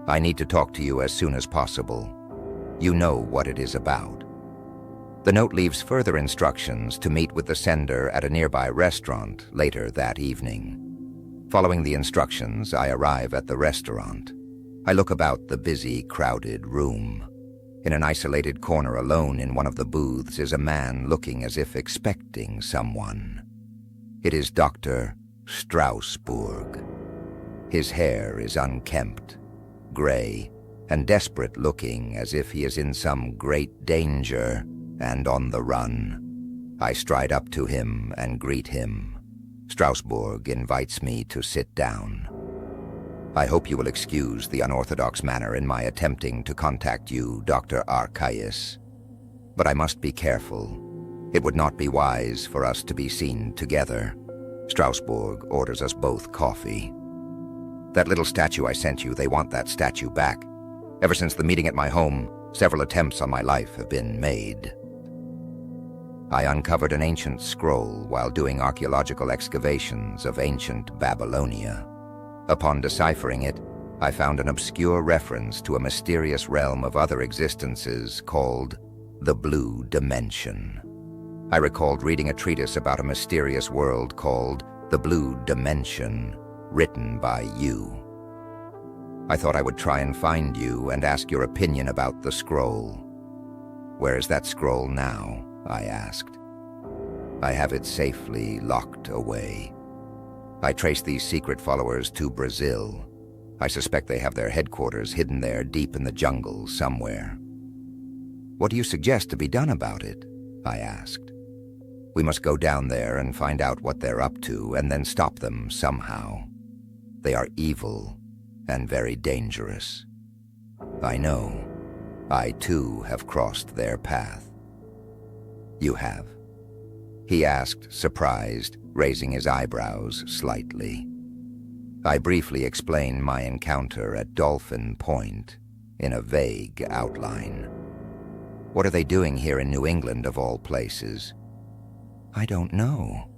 I need to talk to you as soon as possible. You know what it is about." The note leaves further instructions to meet with the sender at a nearby restaurant later that evening. Following the instructions, I arrive at the restaurant. I look about the busy, crowded room. In an isolated corner alone in one of the booths is a man looking as if expecting someone. It is Dr. Strasbourg. His hair is unkempt, gray, and desperate looking, as if he is in some great danger and on the run. I stride up to him and greet him. Strasbourg invites me to sit down. "I hope you will excuse the unorthodox manner in my attempting to contact you, Dr. Arcais. But I must be careful. It would not be wise for us to be seen together." Strasbourg orders us both coffee. "That little statue I sent you, they want that statue back. Ever since the meeting at my home, several attempts on my life have been made." I uncovered an ancient scroll while doing archaeological excavations of ancient Babylonia. Upon deciphering it, I found an obscure reference to a mysterious realm of other existences called the Blue Dimension. I recalled reading a treatise about a mysterious world called the Blue Dimension, written by you. I thought I would try and find you and ask your opinion about the scroll. "Where is that scroll now?" I asked. "I have it safely locked away. I traced these secret followers to Brazil. I suspect they have their headquarters hidden there deep in the jungle somewhere." "What do you suggest to be done about it?" I asked. "We must go down there and find out what they're up to and then stop them somehow. They are evil, and very dangerous. I know. I too have crossed their path. You have? He asked, surprised, raising his eyebrows slightly. I briefly explained my encounter at Dolphin Point in a vague outline. What are they doing here in New England, of all places? I don't know,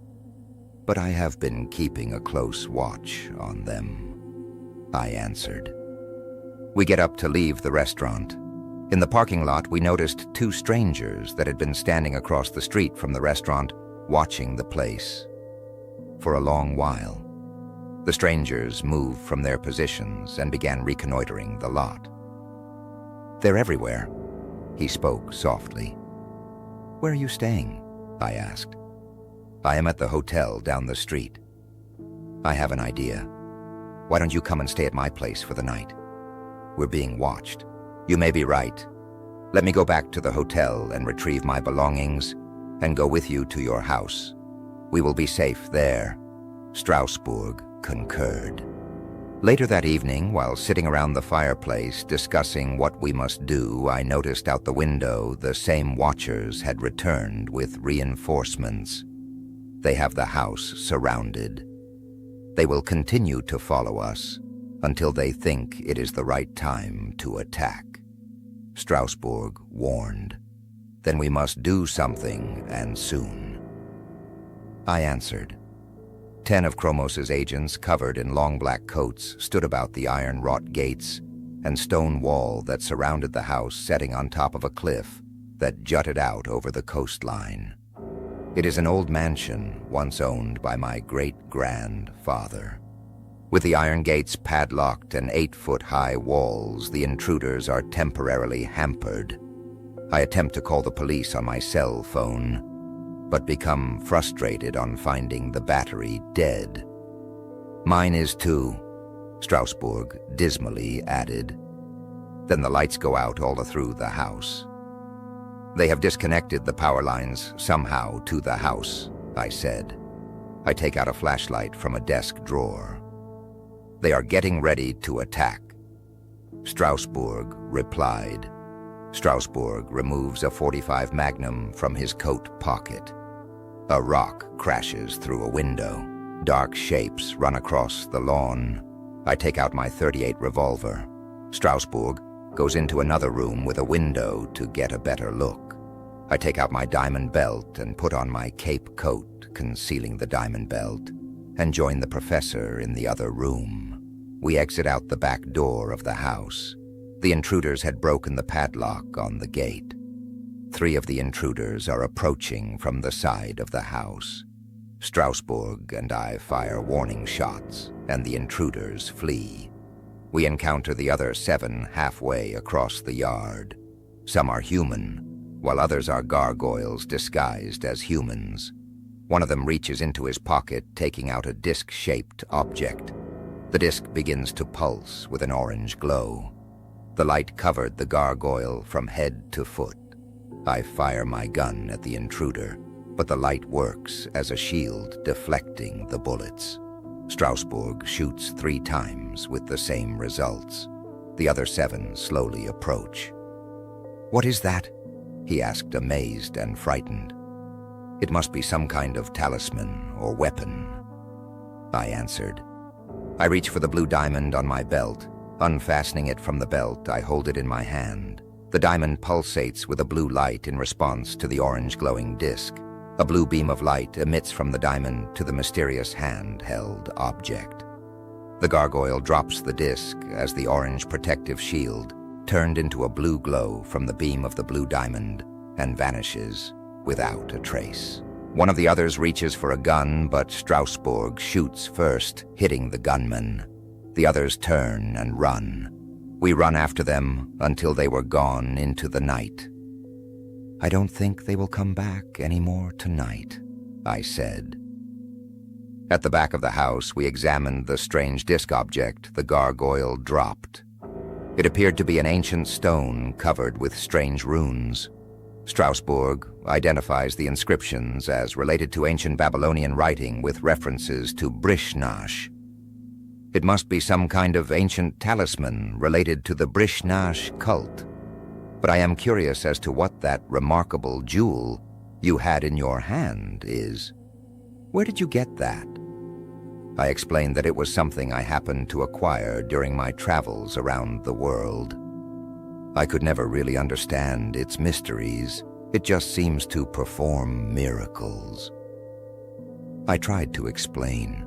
but I have been keeping a close watch on them, I answered. We get up to leave the restaurant. In the parking lot, we noticed two strangers that had been standing across the street from the restaurant, watching the place. For a long while, the strangers moved from their positions and began reconnoitering the lot. They're everywhere, he spoke softly. Where are you staying? I asked. I am at the hotel down the street. I have an idea. Why don't you come and stay at my place for the night? We're being watched. You may be right. Let me go back to the hotel and retrieve my belongings and go with you to your house. We will be safe there. Strasbourg concurred. Later that evening, while sitting around the fireplace discussing what we must do, I noticed out the window the same watchers had returned with reinforcements. They have the house surrounded. They will continue to follow us until they think it is the right time to attack. Strasbourg warned. Then we must do something, and soon. I answered. 10 of Chromos's agents, covered in long black coats, stood about the iron-wrought gates and stone wall that surrounded the house, setting on top of a cliff that jutted out over the coastline. It is an old mansion once owned by my great-grandfather. With the iron gates padlocked and 8-foot-high walls, the intruders are temporarily hampered. I attempt to call the police on my cell phone, but become frustrated on finding the battery dead. Mine is too, Strasbourg dismally added. Then the lights go out all through the house. They have disconnected the power lines somehow to the house, I said. I take out a flashlight from a desk drawer. They are getting ready to attack. Strasbourg replied. Strasbourg removes a .45 Magnum from his coat pocket. A rock crashes through a window. Dark shapes run across the lawn. I take out my .38 revolver. Strasbourg goes into another room with a window to get a better look. I take out my diamond belt and put on my cape coat, concealing the diamond belt, and join the professor in the other room. We exit out the back door of the house. The intruders had broken the padlock on the gate. 3 of the intruders are approaching from the side of the house. Strasbourg and I fire warning shots, and the intruders flee. We encounter the other 7 halfway across the yard. Some are human, while others are gargoyles disguised as humans. One of them reaches into his pocket, taking out a disc-shaped object. The disc begins to pulse with an orange glow. The light covered the gargoyle from head to foot. I fire my gun at the intruder, but the light works as a shield, deflecting the bullets. Strasbourg shoots 3 times with the same results. The other 7 slowly approach. "What is that?" he asked, amazed and frightened. "It must be some kind of talisman or weapon," I answered. I reach for the blue diamond on my belt. Unfastening it from the belt, I hold it in my hand. The diamond pulsates with a blue light in response to the orange glowing disc. A blue beam of light emits from the diamond to the mysterious hand-held object. The gargoyle drops the disc as the orange protective shield turned into a blue glow from the beam of the blue diamond and vanishes without a trace. One of the others reaches for a gun, but Strasbourg shoots first, hitting the gunman. The others turn and run. We run after them until they were gone into the night. "I don't think they will come back anymore tonight," I said. At the back of the house, we examined the strange disc object the gargoyle dropped. It appeared to be an ancient stone covered with strange runes. Strasbourg identifies the inscriptions as related to ancient Babylonian writing with references to Brishnash. It must be some kind of ancient talisman related to the Brishnash cult. But I am curious as to what that remarkable jewel you had in your hand is. Where did you get that? I explained that it was something I happened to acquire during my travels around the world. I could never really understand its mysteries. It just seems to perform miracles. I tried to explain.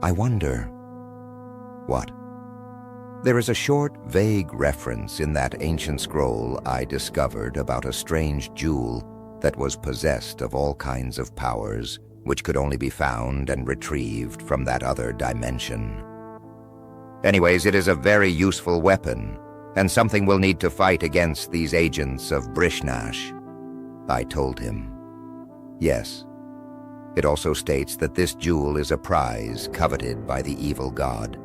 I wonder... What? There is a short, vague reference in that ancient scroll I discovered about a strange jewel that was possessed of all kinds of powers, which could only be found and retrieved from that other dimension. Anyways, it is a very useful weapon, and something we'll need to fight against these agents of Brishnash, I told him. Yes. It also states that this jewel is a prize coveted by the evil god,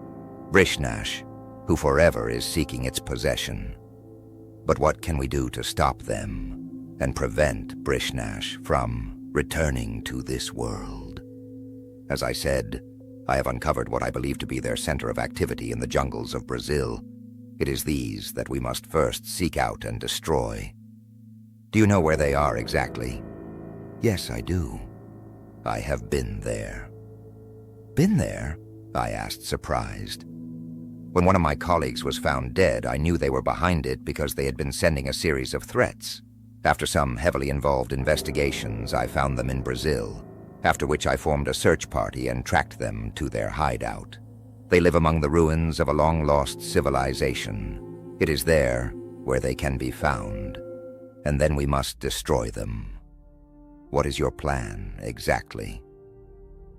Brishnash, who forever is seeking its possession. But what can we do to stop them and prevent Brishnash from returning to this world? As I said, I have uncovered what I believe to be their center of activity in the jungles of Brazil. It is these that we must first seek out and destroy. Do you know where they are exactly? Yes, I do. I have been there. Been there? I asked, surprised. When one of my colleagues was found dead, I knew they were behind it because they had been sending a series of threats. After some heavily involved investigations, I found them in Brazil, after which I formed a search party and tracked them to their hideout. They live among the ruins of a long-lost civilization. It is there where they can be found, and then we must destroy them. What is your plan, exactly?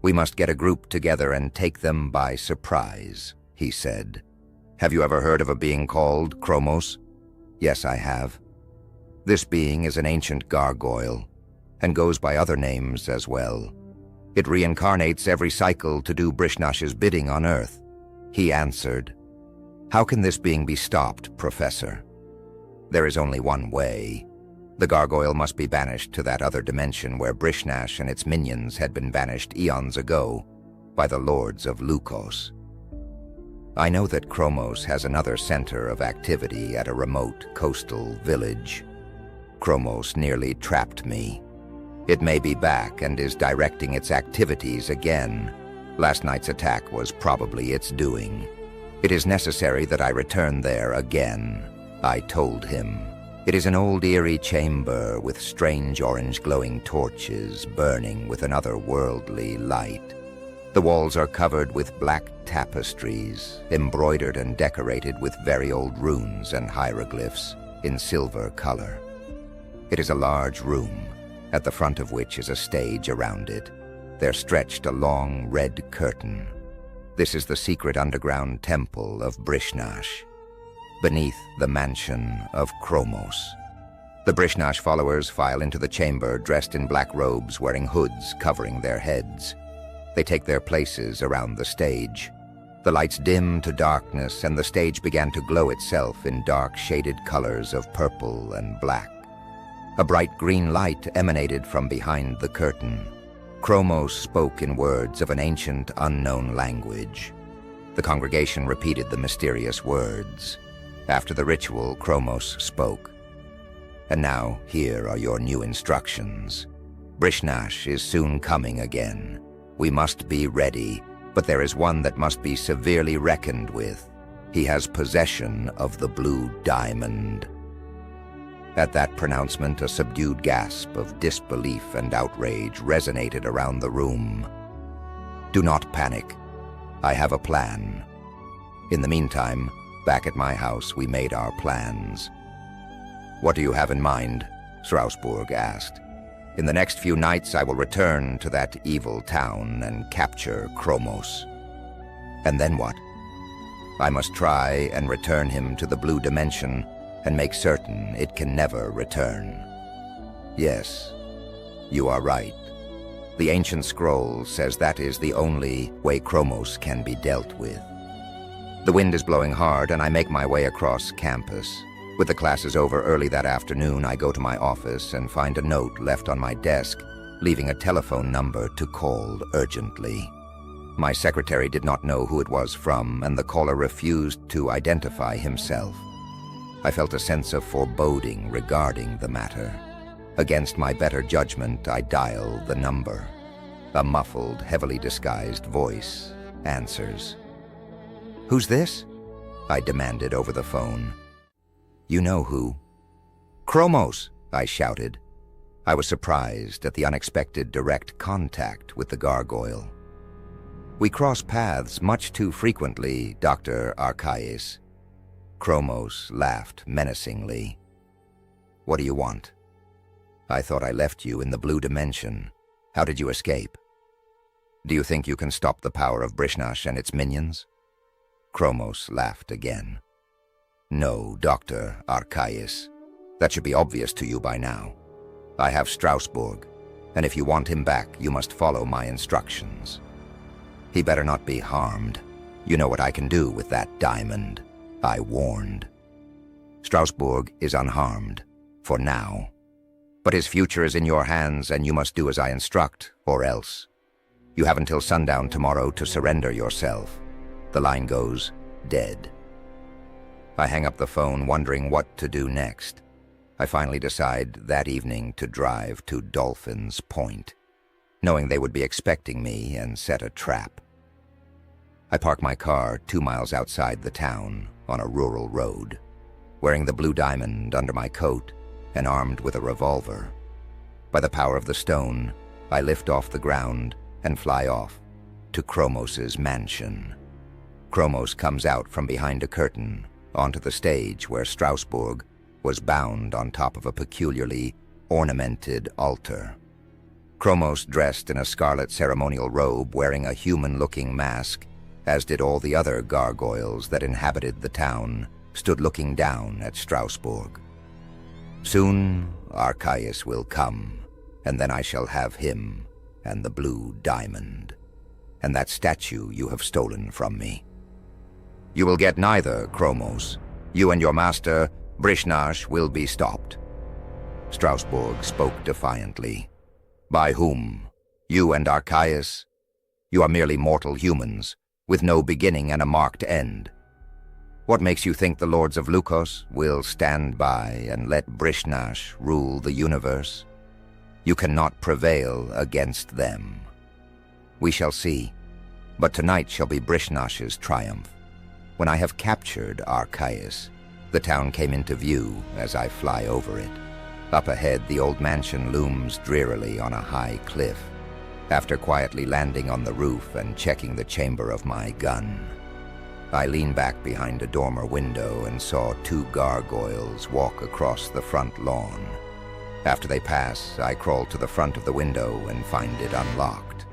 We must get a group together and take them by surprise, he said. Have you ever heard of a being called Chromos? Yes, I have. This being is an ancient gargoyle, and goes by other names as well. It reincarnates every cycle to do Brishnash's bidding on Earth. He answered, How can this being be stopped, Professor? There is only one way. The gargoyle must be banished to that other dimension where Brishnash and its minions had been banished eons ago by the lords of Lukos. I know that Chromos has another center of activity at a remote coastal village. Chromos nearly trapped me. It may be back and is directing its activities again. Last night's attack was probably its doing. It is necessary that I return there again, I told him. It is an old eerie chamber with strange orange glowing torches burning with an otherworldly light. The walls are covered with black tapestries, embroidered and decorated with very old runes and hieroglyphs in silver color. It is a large room, at the front of which is a stage around it. There stretched a long red curtain. This is the secret underground temple of Brishnash, beneath the mansion of Chromos. The Brishnash followers file into the chamber dressed in black robes wearing hoods covering their heads. They take their places around the stage. The lights dim to darkness and the stage began to glow itself in dark shaded colors of purple and black. A bright green light emanated from behind the curtain. Chromos spoke in words of an ancient unknown language. The congregation repeated the mysterious words. After the ritual, Chromos spoke. And now, here are your new instructions. Brishnash is soon coming again. We must be ready, but there is one that must be severely reckoned with. He has possession of the blue diamond. At that pronouncement, a subdued gasp of disbelief and outrage resonated around the room. Do not panic. I have a plan. In the meantime, back at my house, we made our plans. What do you have in mind? Strasbourg asked. In the next few nights, I will return to that evil town and capture Chromos. And then what? I must try and return him to the blue dimension and make certain it can never return. Yes, you are right. The ancient scroll says that is the only way Chromos can be dealt with. The wind is blowing hard and I make my way across campus. With the classes over early that afternoon, I go to my office and find a note left on my desk, leaving a telephone number to call urgently. My secretary did not know who it was from, and the caller refused to identify himself. I felt a sense of foreboding regarding the matter. Against my better judgment, I dialed the number. A muffled, heavily disguised voice answers. "Who's this?" I demanded over the phone. "You know who." "Chromos," I shouted. I was surprised at the unexpected direct contact with the gargoyle. "We cross paths much too frequently, Dr. Arcais." Chromos laughed menacingly. "What do you want?" "I thought I left you in the blue dimension. How did you escape? Do you think you can stop the power of Brishnash and its minions?" Chromos laughed again. "No, Dr. Arcais. That should be obvious to you by now. I have Strasbourg, and if you want him back, you must follow my instructions. He better not be harmed. You know what I can do with that diamond," I warned. "Strasbourg is unharmed, for now. But his future is in your hands, and you must do as I instruct, or else. You have until sundown tomorrow to surrender yourself. The line goes, dead." I hang up the phone, wondering what to do next. I finally decide that evening to drive to Dolphin's Point, knowing they would be expecting me and set a trap. I park my car 2 miles outside the town on a rural road, wearing the blue diamond under my coat and armed with a revolver. By the power of the stone, I lift off the ground and fly off to Chromos's mansion. Chromos comes out from behind a curtain onto the stage where Strasbourg was bound on top of a peculiarly ornamented altar. Chromos, dressed in a scarlet ceremonial robe, wearing a human-looking mask, as did all the other gargoyles that inhabited the town, stood looking down at Strasbourg. Soon Arcais will come, and then I shall have him and the blue diamond, and that statue you have stolen from me. You will get neither, Chromos. You and your master, Brishnash, will be stopped." Strasbourg spoke defiantly. "By whom? You and Arcais? You are merely mortal humans, with no beginning and a marked end. What makes you think the lords of Lukos will stand by and let Brishnash rule the universe? You cannot prevail against them. We shall see, but tonight shall be Brishnash's triumph. When I have captured Arcais, the town came into view as I fly over it. Up ahead, the old mansion looms drearily on a high cliff. After quietly landing on the roof and checking the chamber of my gun, I lean back behind a dormer window and saw 2 gargoyles walk across the front lawn. After they pass, I crawl to the front of the window and find it unlocked.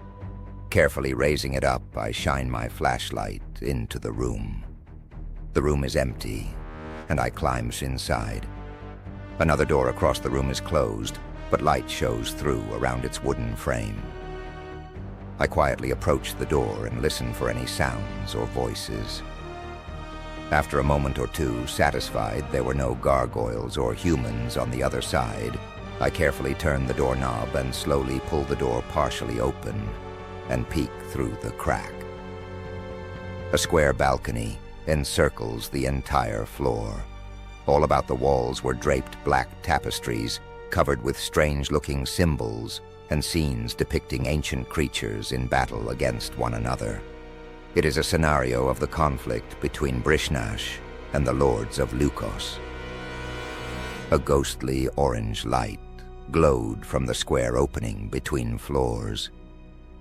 Carefully raising it up, I shine my flashlight into the room. The room is empty, and I climb inside. Another door across the room is closed, but light shows through around its wooden frame. I quietly approach the door and listen for any sounds or voices. After a moment or two, satisfied there were no gargoyles or humans on the other side, I carefully turn the doorknob and slowly pull the door partially open and peek through the crack. A square balcony encircles the entire floor. All about the walls were draped black tapestries covered with strange-looking symbols and scenes depicting ancient creatures in battle against one another. It is a scenario of the conflict between Brishnash and the lords of Lukos. A ghostly orange light glowed from the square opening between floors.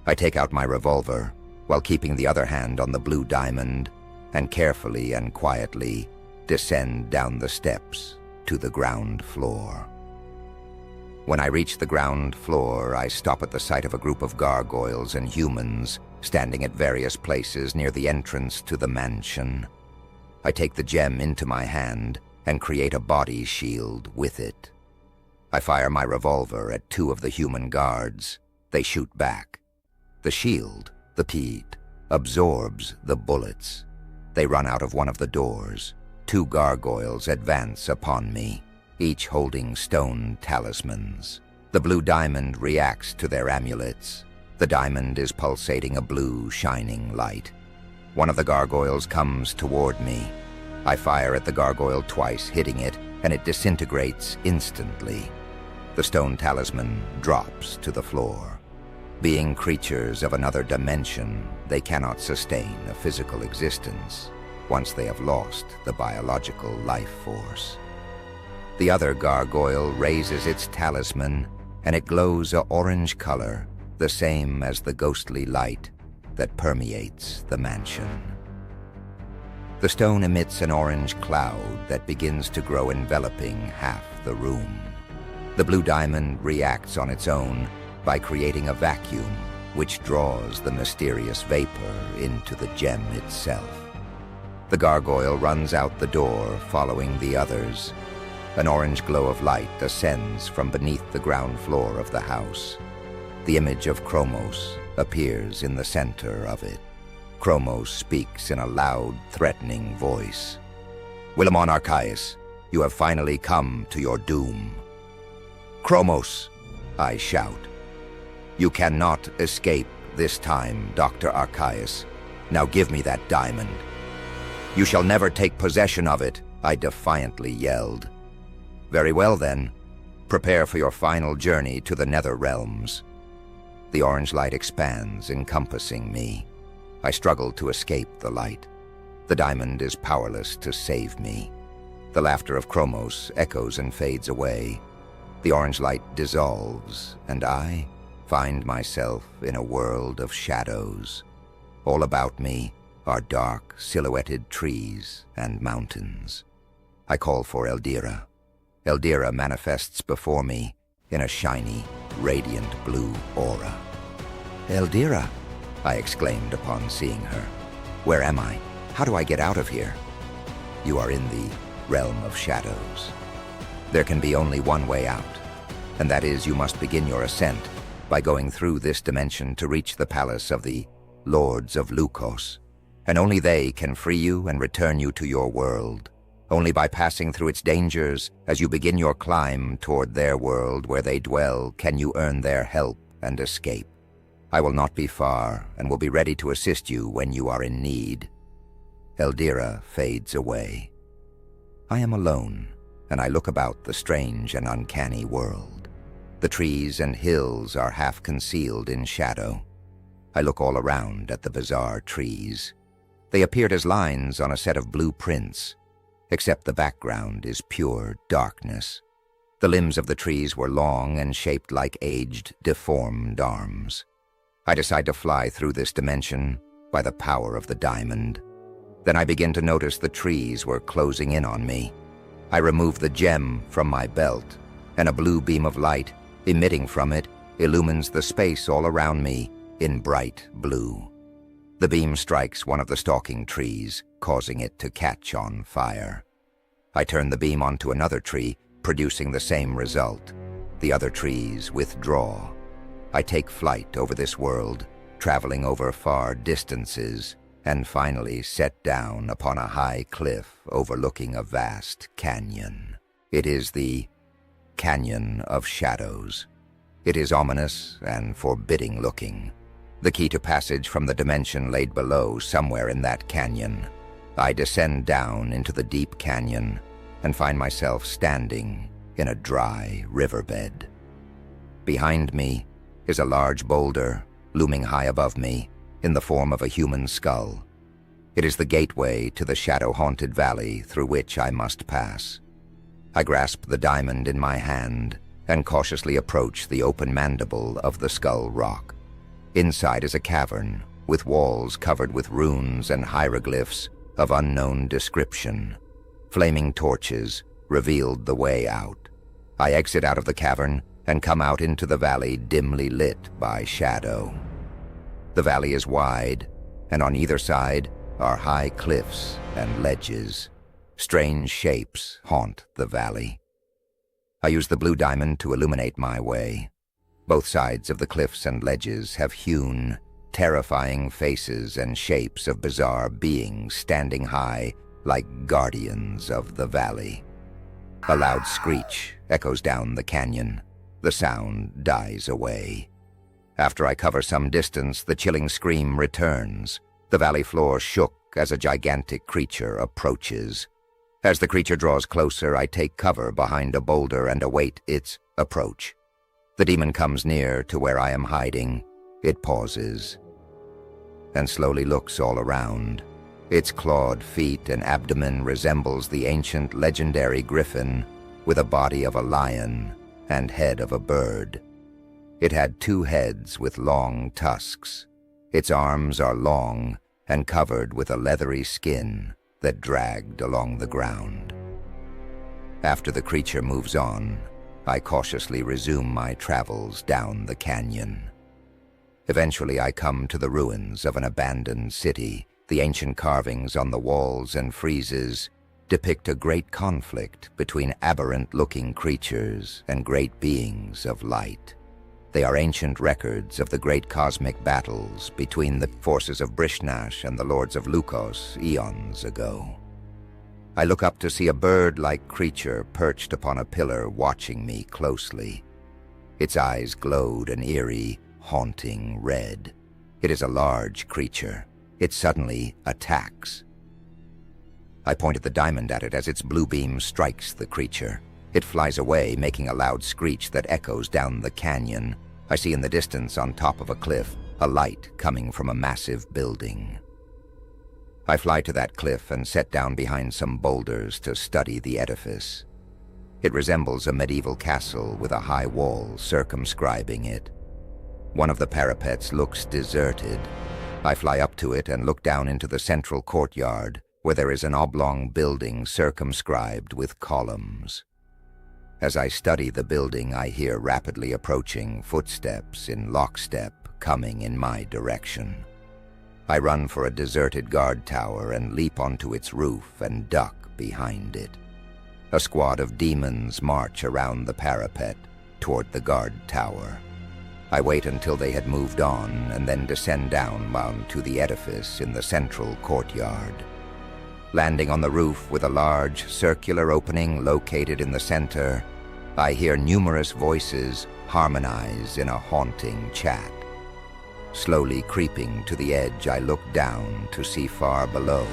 I take out my revolver while keeping the other hand on the blue diamond and carefully and quietly descend down the steps to the ground floor. When I reach the ground floor, I stop at the sight of a group of gargoyles and humans standing at various places near the entrance to the mansion. I take the gem into my hand and create a body shield with it. I fire my revolver at 2 of the human guards. They shoot back. The shield, the peat, absorbs the bullets. They run out of one of the doors. 2 gargoyles advance upon me, each holding stone talismans. The blue diamond reacts to their amulets. The diamond is pulsating a blue, shining light. One of the gargoyles comes toward me. I fire at the gargoyle twice, hitting it, and it disintegrates instantly. The stone talisman drops to the floor. Being creatures of another dimension, they cannot sustain a physical existence once they have lost the biological life force. The other gargoyle raises its talisman, and it glows an orange color, the same as the ghostly light that permeates the mansion. The stone emits an orange cloud that begins to grow, enveloping half the room. The blue diamond reacts on its own by creating a vacuum which draws the mysterious vapor into the gem itself. The gargoyle runs out the door, following the others. An orange glow of light ascends from beneath the ground floor of the house. The image of Chromos appears in the center of it. Chromos speaks in a loud, threatening voice. "Wilemon Arcais, you have finally come to your doom." "Chromos," I shout. "You cannot escape this time, Dr. Arcais. Now give me that diamond." "You shall never take possession of it," I defiantly yelled. "Very well then. Prepare for your final journey to the nether realms." The orange light expands, encompassing me. I struggle to escape the light. The diamond is powerless to save me. The laughter of Chromos echoes and fades away. The orange light dissolves, and I find myself in a world of shadows. All about me are dark, silhouetted trees and mountains. I call for Eldira. Eldira manifests before me in a shiny, radiant blue aura. "Eldira," I exclaimed upon seeing her. "Where am I? How do I get out of here?" "You are in the realm of shadows. There can be only one way out, and that is you must begin your ascent by going through this dimension to reach the palace of the Lords of Lukos, and only they can free you and return you to your world. Only by passing through its dangers as you begin your climb toward their world where they dwell can you earn their help and escape. I will not be far and will be ready to assist you when you are in need." Eldira fades away. I am alone, and I look about the strange and uncanny world. The trees and hills are half concealed in shadow. I look all around at the bizarre trees. They appeared as lines on a set of blueprints, except the background is pure darkness. The limbs of the trees were long and shaped like aged, deformed arms. I decide to fly through this dimension by the power of the diamond. Then I begin to notice the trees were closing in on me. I remove the gem from my belt, and a blue beam of light, emitting from it, illumines the space all around me in bright blue. The beam strikes one of the stalking trees, causing it to catch on fire. I turn the beam onto another tree, producing the same result. The other trees withdraw. I take flight over this world, traveling over far distances, and finally set down upon a high cliff overlooking a vast canyon. It is the Canyon of Shadows. It is ominous and forbidding looking. The key to passage from the dimension laid below somewhere in that canyon. I descend down into the deep canyon and find myself standing in a dry riverbed. Behind me is a large boulder looming high above me in the form of a human skull. It is the gateway to the shadow-haunted valley through which I must pass. I grasp the diamond in my hand and cautiously approach the open mandible of the skull rock. Inside is a cavern with walls covered with runes and hieroglyphs of unknown description. Flaming torches revealed the way out. I exit out of the cavern and come out into the valley dimly lit by shadow. The valley is wide, and on either side are high cliffs and ledges. Strange shapes haunt the valley. I use the blue diamond to illuminate my way. Both sides of the cliffs and ledges have hewn, terrifying faces and shapes of bizarre beings standing high like guardians of the valley. A loud screech echoes down the canyon. The sound dies away. After I cover some distance, the chilling scream returns. The valley floor shook as a gigantic creature approaches. As the creature draws closer, I take cover behind a boulder and await its approach. The demon comes near to where I am hiding. It pauses and slowly looks all around. Its clawed feet and abdomen resembles the ancient legendary griffin, with a body of a lion and head of a bird. It had 2 heads with long tusks. Its arms are long and covered with a leathery skin that dragged along the ground. After the creature moves on, I cautiously resume my travels down the canyon. Eventually, I come to the ruins of an abandoned city. The ancient carvings on the walls and friezes depict a great conflict between aberrant-looking creatures and great beings of light. They are ancient records of the great cosmic battles between the forces of Brishnash and the lords of Lukos eons ago. I look up to see a bird-like creature perched upon a pillar watching me closely. Its eyes glowed an eerie, haunting red. It is a large creature. It suddenly attacks. I point at the diamond at it as its blue beam strikes the creature. It flies away, making a loud screech that echoes down the canyon. I see in the distance, on top of a cliff, a light coming from a massive building. I fly to that cliff and set down behind some boulders to study the edifice. It resembles a medieval castle with a high wall circumscribing it. One of the parapets looks deserted. I fly up to it and look down into the central courtyard, where there is an oblong building circumscribed with columns. As I study the building, I hear rapidly approaching footsteps in lockstep coming in my direction. I run for a deserted guard tower and leap onto its roof and duck behind it. A squad of demons march around the parapet toward the guard tower. I wait until they had moved on and then descend down to the edifice in the central courtyard. Landing on the roof with a large circular opening located in the center, I hear numerous voices harmonize in a haunting chat. Slowly creeping to the edge, I look down to see far below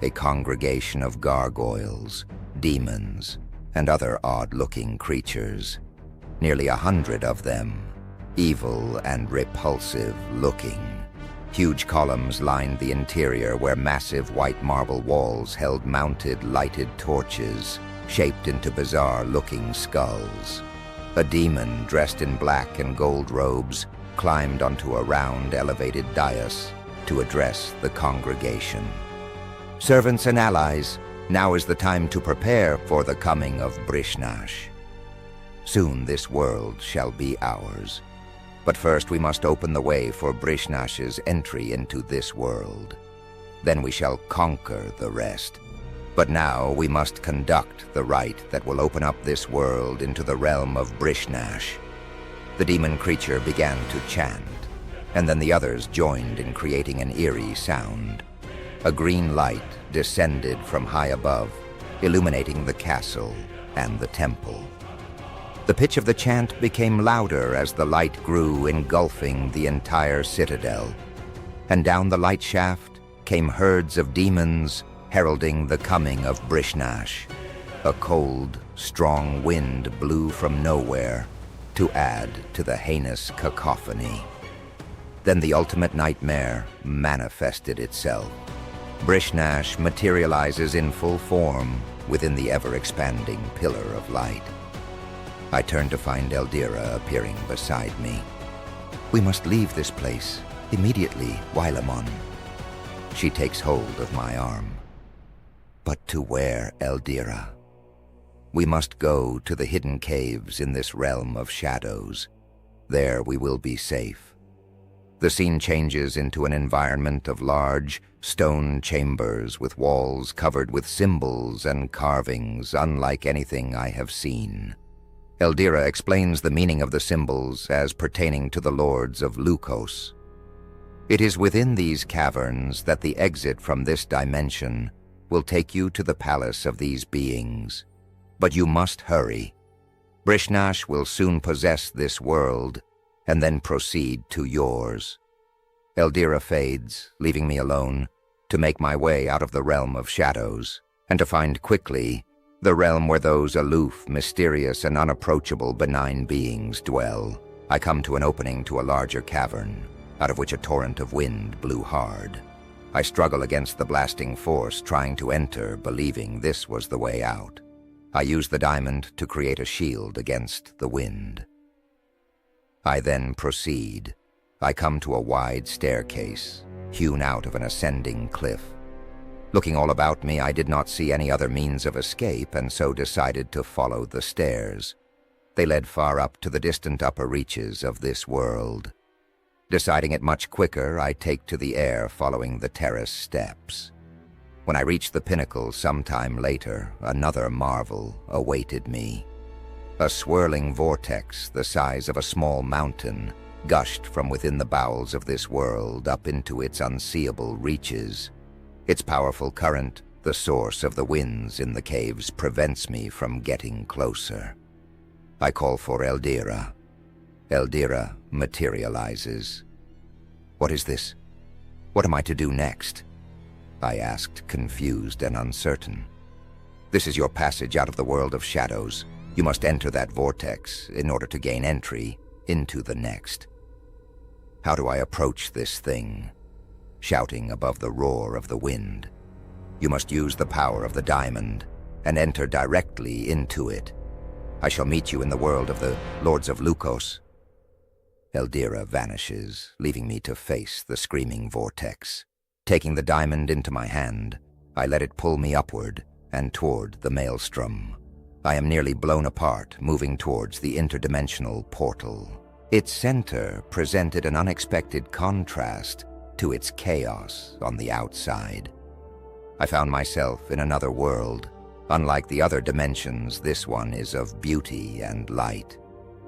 a congregation of gargoyles, demons, and other odd-looking creatures. Nearly 100 of them, evil and repulsive-looking. Huge columns lined the interior where massive white marble walls held mounted lighted torches, shaped into bizarre-looking skulls. A demon dressed in black and gold robes climbed onto a round elevated dais to address the congregation. "Servants and allies, now is the time to prepare for the coming of Brishnash. Soon this world shall be ours. But first we must open the way for Brishnash's entry into this world. Then we shall conquer the rest. But now we must conduct the rite that will open up this world into the realm of Brishnash." The demon creature began to chant, and then the others joined in creating an eerie sound. A green light descended from high above, illuminating the castle and the temple. The pitch of the chant became louder as the light grew, engulfing the entire citadel. And down the light shaft came herds of demons, heralding the coming of Brishnash. A cold, strong wind blew from nowhere to add to the heinous cacophony. Then the ultimate nightmare manifested itself. Brishnash materializes in full form within the ever-expanding pillar of light. I turn to find Eldira appearing beside me. "We must leave this place immediately, Wilemon." She takes hold of my arm. "But to where, Eldira?" "We must go to the hidden caves in this realm of shadows. There we will be safe." The scene changes into an environment of large, stone chambers with walls covered with symbols and carvings unlike anything I have seen. Eldira explains the meaning of the symbols as pertaining to the lords of Lukos. It is within these caverns that the exit from this dimension will take you to the palace of these beings. But you must hurry. Brishnash will soon possess this world, and then proceed to yours. Eldira fades, leaving me alone, to make my way out of the realm of shadows, and to find quickly the realm where those aloof, mysterious, and unapproachable benign beings dwell. I come to an opening to a larger cavern, out of which a torrent of wind blew hard. I struggle against the blasting force, trying to enter, believing this was the way out. I use the diamond to create a shield against the wind. I then proceed. I come to a wide staircase, hewn out of an ascending cliff. Looking all about me, I did not see any other means of escape, and so decided to follow the stairs. They led far up to the distant upper reaches of this world. Deciding it much quicker, I take to the air following the terrace steps. When I reached the pinnacle sometime later, another marvel awaited me. A swirling vortex the size of a small mountain gushed from within the bowels of this world up into its unseeable reaches. Its powerful current, the source of the winds in the caves, prevents me from getting closer. I call for Eldira. Eldira materializes. What is this? What am I to do next? I asked, confused and uncertain. This is your passage out of the world of shadows. You must enter that vortex in order to gain entry into the next. How do I approach this thing? Shouting above the roar of the wind. You must use the power of the diamond and enter directly into it. I shall meet you in the world of the Lords of Lukos. Eldira vanishes, leaving me to face the screaming vortex. Taking the diamond into my hand, I let it pull me upward and toward the maelstrom. I am nearly blown apart, moving towards the interdimensional portal. Its center presented an unexpected contrast to its chaos on the outside. I found myself in another world. Unlike the other dimensions, this one is of beauty and light.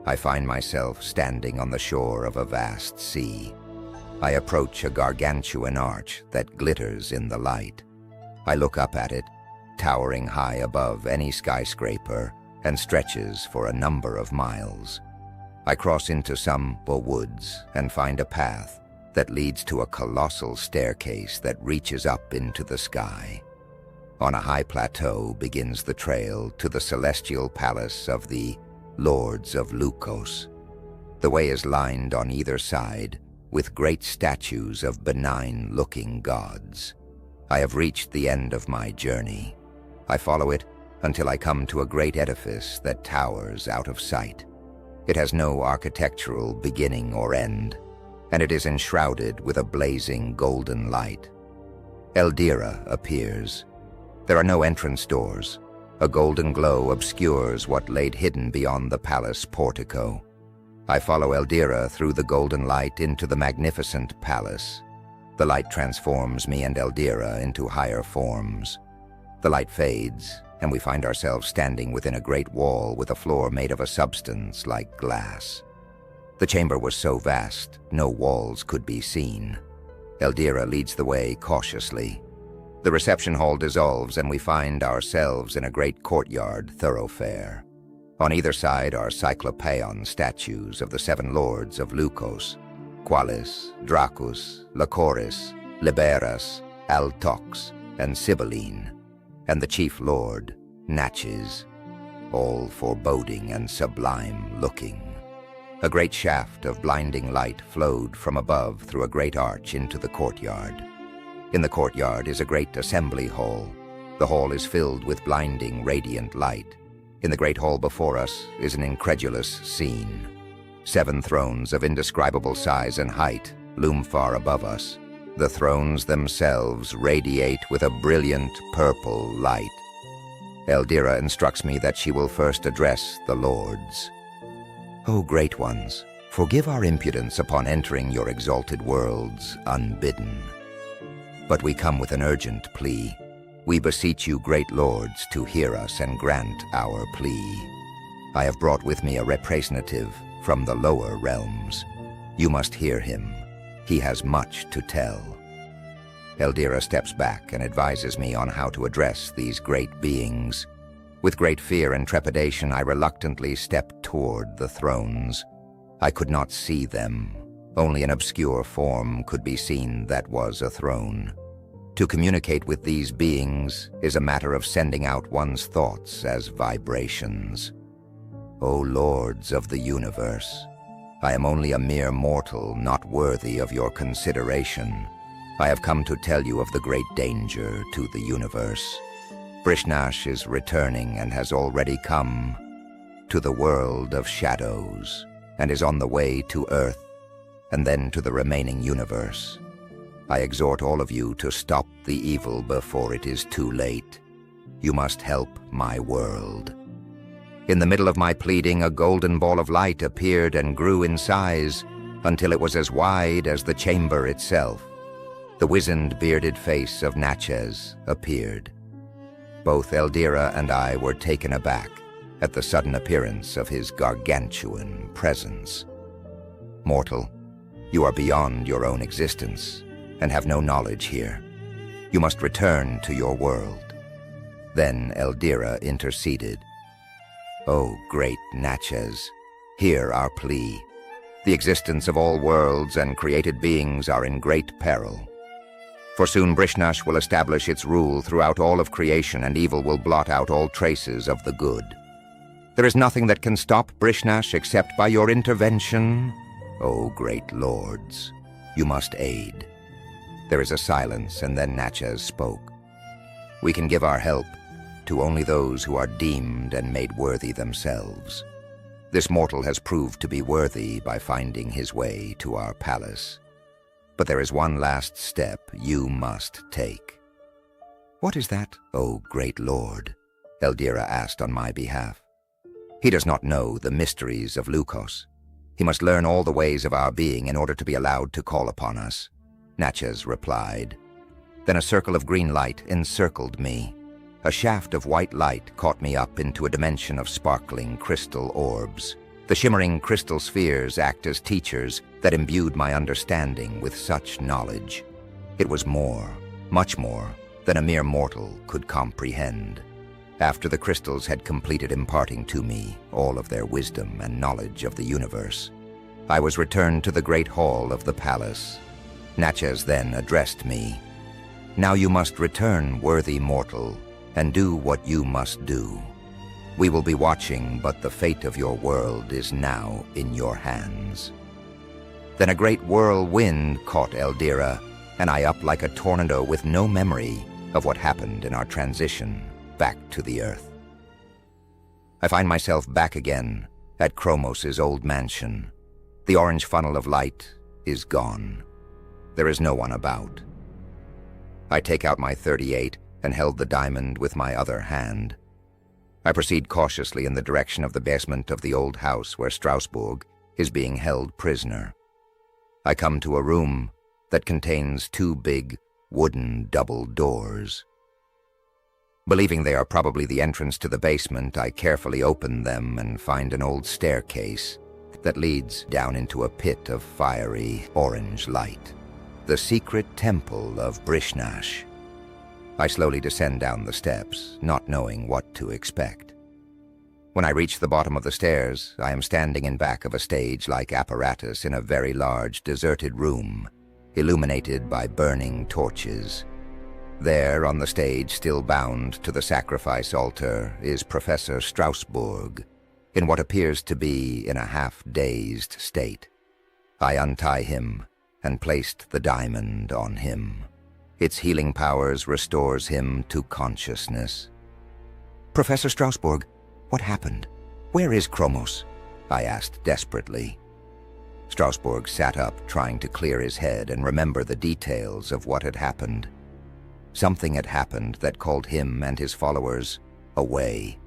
I find myself standing on the shore of a vast sea. I approach a gargantuan arch that glitters in the light. I look up at it, towering high above any skyscraper, and stretches for a number of miles. I cross into some woods and find a path that leads to a colossal staircase that reaches up into the sky. On a high plateau begins the trail to the celestial palace of the Lords of Lukos. The way is lined on either side with great statues of benign-looking gods. I have reached the end of my journey. I follow it until I come to a great edifice that towers out of sight. It has no architectural beginning or end, and it is enshrouded with a blazing golden light. Eldira appears. There are no entrance doors. A golden glow obscures what laid hidden beyond the palace portico. I follow Eldira through the golden light into the magnificent palace. The light transforms me and Eldira into higher forms. The light fades, and we find ourselves standing within a great wall with a floor made of a substance like glass. The chamber was so vast, no walls could be seen. Eldira leads the way cautiously. The reception hall dissolves, and we find ourselves in a great courtyard thoroughfare. On either side are cyclopean statues of the 7 lords of Lukos: Qualis, Dracus, Lacoris, Liberas, Altox, and Sibylline, and the chief lord, Natchez, all foreboding and sublime-looking. A great shaft of blinding light flowed from above through a great arch into the courtyard. In the courtyard is a great assembly hall. The hall is filled with blinding, radiant light. In the great hall before us is an incredulous scene. 7 thrones of indescribable size and height loom far above us. The thrones themselves radiate with a brilliant purple light. Eldira instructs me that she will first address the lords. O great ones, forgive our impudence upon entering your exalted worlds unbidden. But we come with an urgent plea. We beseech you, great lords, to hear us and grant our plea. I have brought with me a representative from the lower realms. You must hear him. He has much to tell. Eldira steps back and advises me on how to address these great beings. With great fear and trepidation, I reluctantly step toward the thrones. I could not see them. Only an obscure form could be seen that was a throne. To communicate with these beings is a matter of sending out one's thoughts as vibrations. O lords of the universe, I am only a mere mortal, not worthy of your consideration. I have come to tell you of the great danger to the universe. Brishnash is returning and has already come to the world of shadows, and is on the way to Earth, and then to the remaining universe. I exhort all of you to stop the evil before it is too late. You must help my world. In the middle of my pleading, a golden ball of light appeared and grew in size until it was as wide as the chamber itself. The wizened, bearded face of Natchez appeared. Both Eldira and I were taken aback at the sudden appearance of his gargantuan presence. Mortal, you are beyond your own existence and have no knowledge here. You must return to your world. Then Eldira interceded. O great Natchez, hear our plea. The existence of all worlds and created beings are in great peril. For soon Brishnash will establish its rule throughout all of creation, and evil will blot out all traces of the good. There is nothing that can stop Brishnash except by your intervention. O great lords, you must aid. There is a silence, and then Natchez spoke. We can give our help to only those who are deemed and made worthy themselves. This mortal has proved to be worthy by finding his way to our palace. But there is one last step you must take. What is that, O great lord? Eldira asked on my behalf. He does not know the mysteries of Lukos. He must learn all the ways of our being in order to be allowed to call upon us. Natchez replied. Then a circle of green light encircled me. A shaft of white light caught me up into a dimension of sparkling crystal orbs. The shimmering crystal spheres act as teachers that imbued my understanding with such knowledge. It was more, much more, than a mere mortal could comprehend. After the crystals had completed imparting to me all of their wisdom and knowledge of the universe, I was returned to the great hall of the palace. Natchez then addressed me. Now you must return, worthy mortal, and do what you must do. We will be watching, but the fate of your world is now in your hands. Then a great whirlwind caught Eldira, and I up like a tornado with no memory of what happened in our transition back to the Earth. I find myself back again at Chromos's old mansion. The orange funnel of light is gone. There is no one about. I take out my .38 and held the diamond with my other hand. I proceed cautiously in the direction of the basement of the old house where Strasbourg is being held prisoner. I come to a room that contains two big wooden double doors. Believing they are probably the entrance to the basement, I carefully open them and find an old staircase that leads down into a pit of fiery orange light. The secret temple of Brishnash. I slowly descend down the steps, not knowing what to expect. When I reach the bottom of the stairs, I am standing in back of a stage-like apparatus in a very large, deserted room, illuminated by burning torches. There, on the stage, still bound to the sacrifice altar, is Professor Strasbourg, in what appears to be in a half-dazed state. I untie him and placed the diamond on him. Its healing powers restores him to consciousness. Professor Strasbourg, what happened? Where is Chromos? I asked desperately. Strasbourg sat up, trying to clear his head and remember the details of what had happened. Something had happened that called him and his followers away.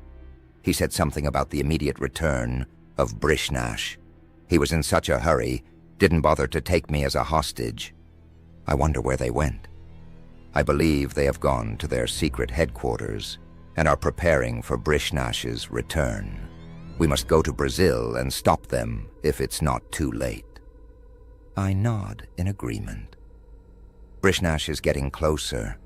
He said something about the immediate return of Brishnash. He was in such a hurry, didn't bother to take me as a hostage. I wonder where they went. I believe they have gone to their secret headquarters and are preparing for Brishnash's return. We must go to Brazil and stop them if it's not too late. I nod in agreement. Brishnash is getting closer.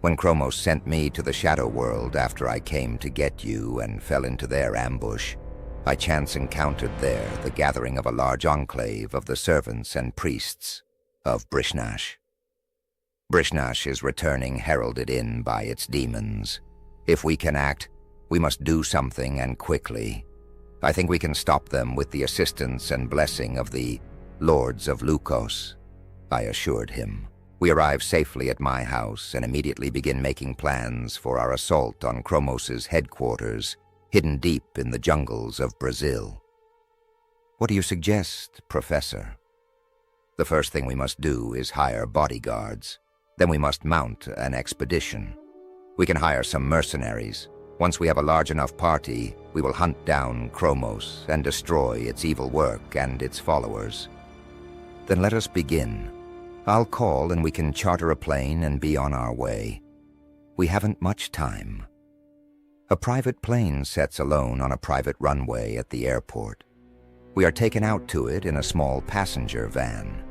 When Chromos sent me to the shadow world after I came to get you and fell into their ambush, I chance encountered there the gathering of a large enclave of the servants and priests of Brishnash. Brishnash is returning, heralded in by its demons. If we can act, we must do something, and quickly. I think we can stop them with the assistance and blessing of the Lords of Lukos, I assured him. We arrive safely at my house and immediately begin making plans for our assault on Chromos's headquarters, hidden deep in the jungles of Brazil. What do you suggest, Professor? The first thing we must do is hire bodyguards. Then we must mount an expedition. We can hire some mercenaries. Once we have a large enough party, we will hunt down Chromos and destroy its evil work and its followers. Then let us begin. I'll call and we can charter a plane and be on our way. We haven't much time. A private plane sets alone on a private runway at the airport. We are taken out to it in a small passenger van.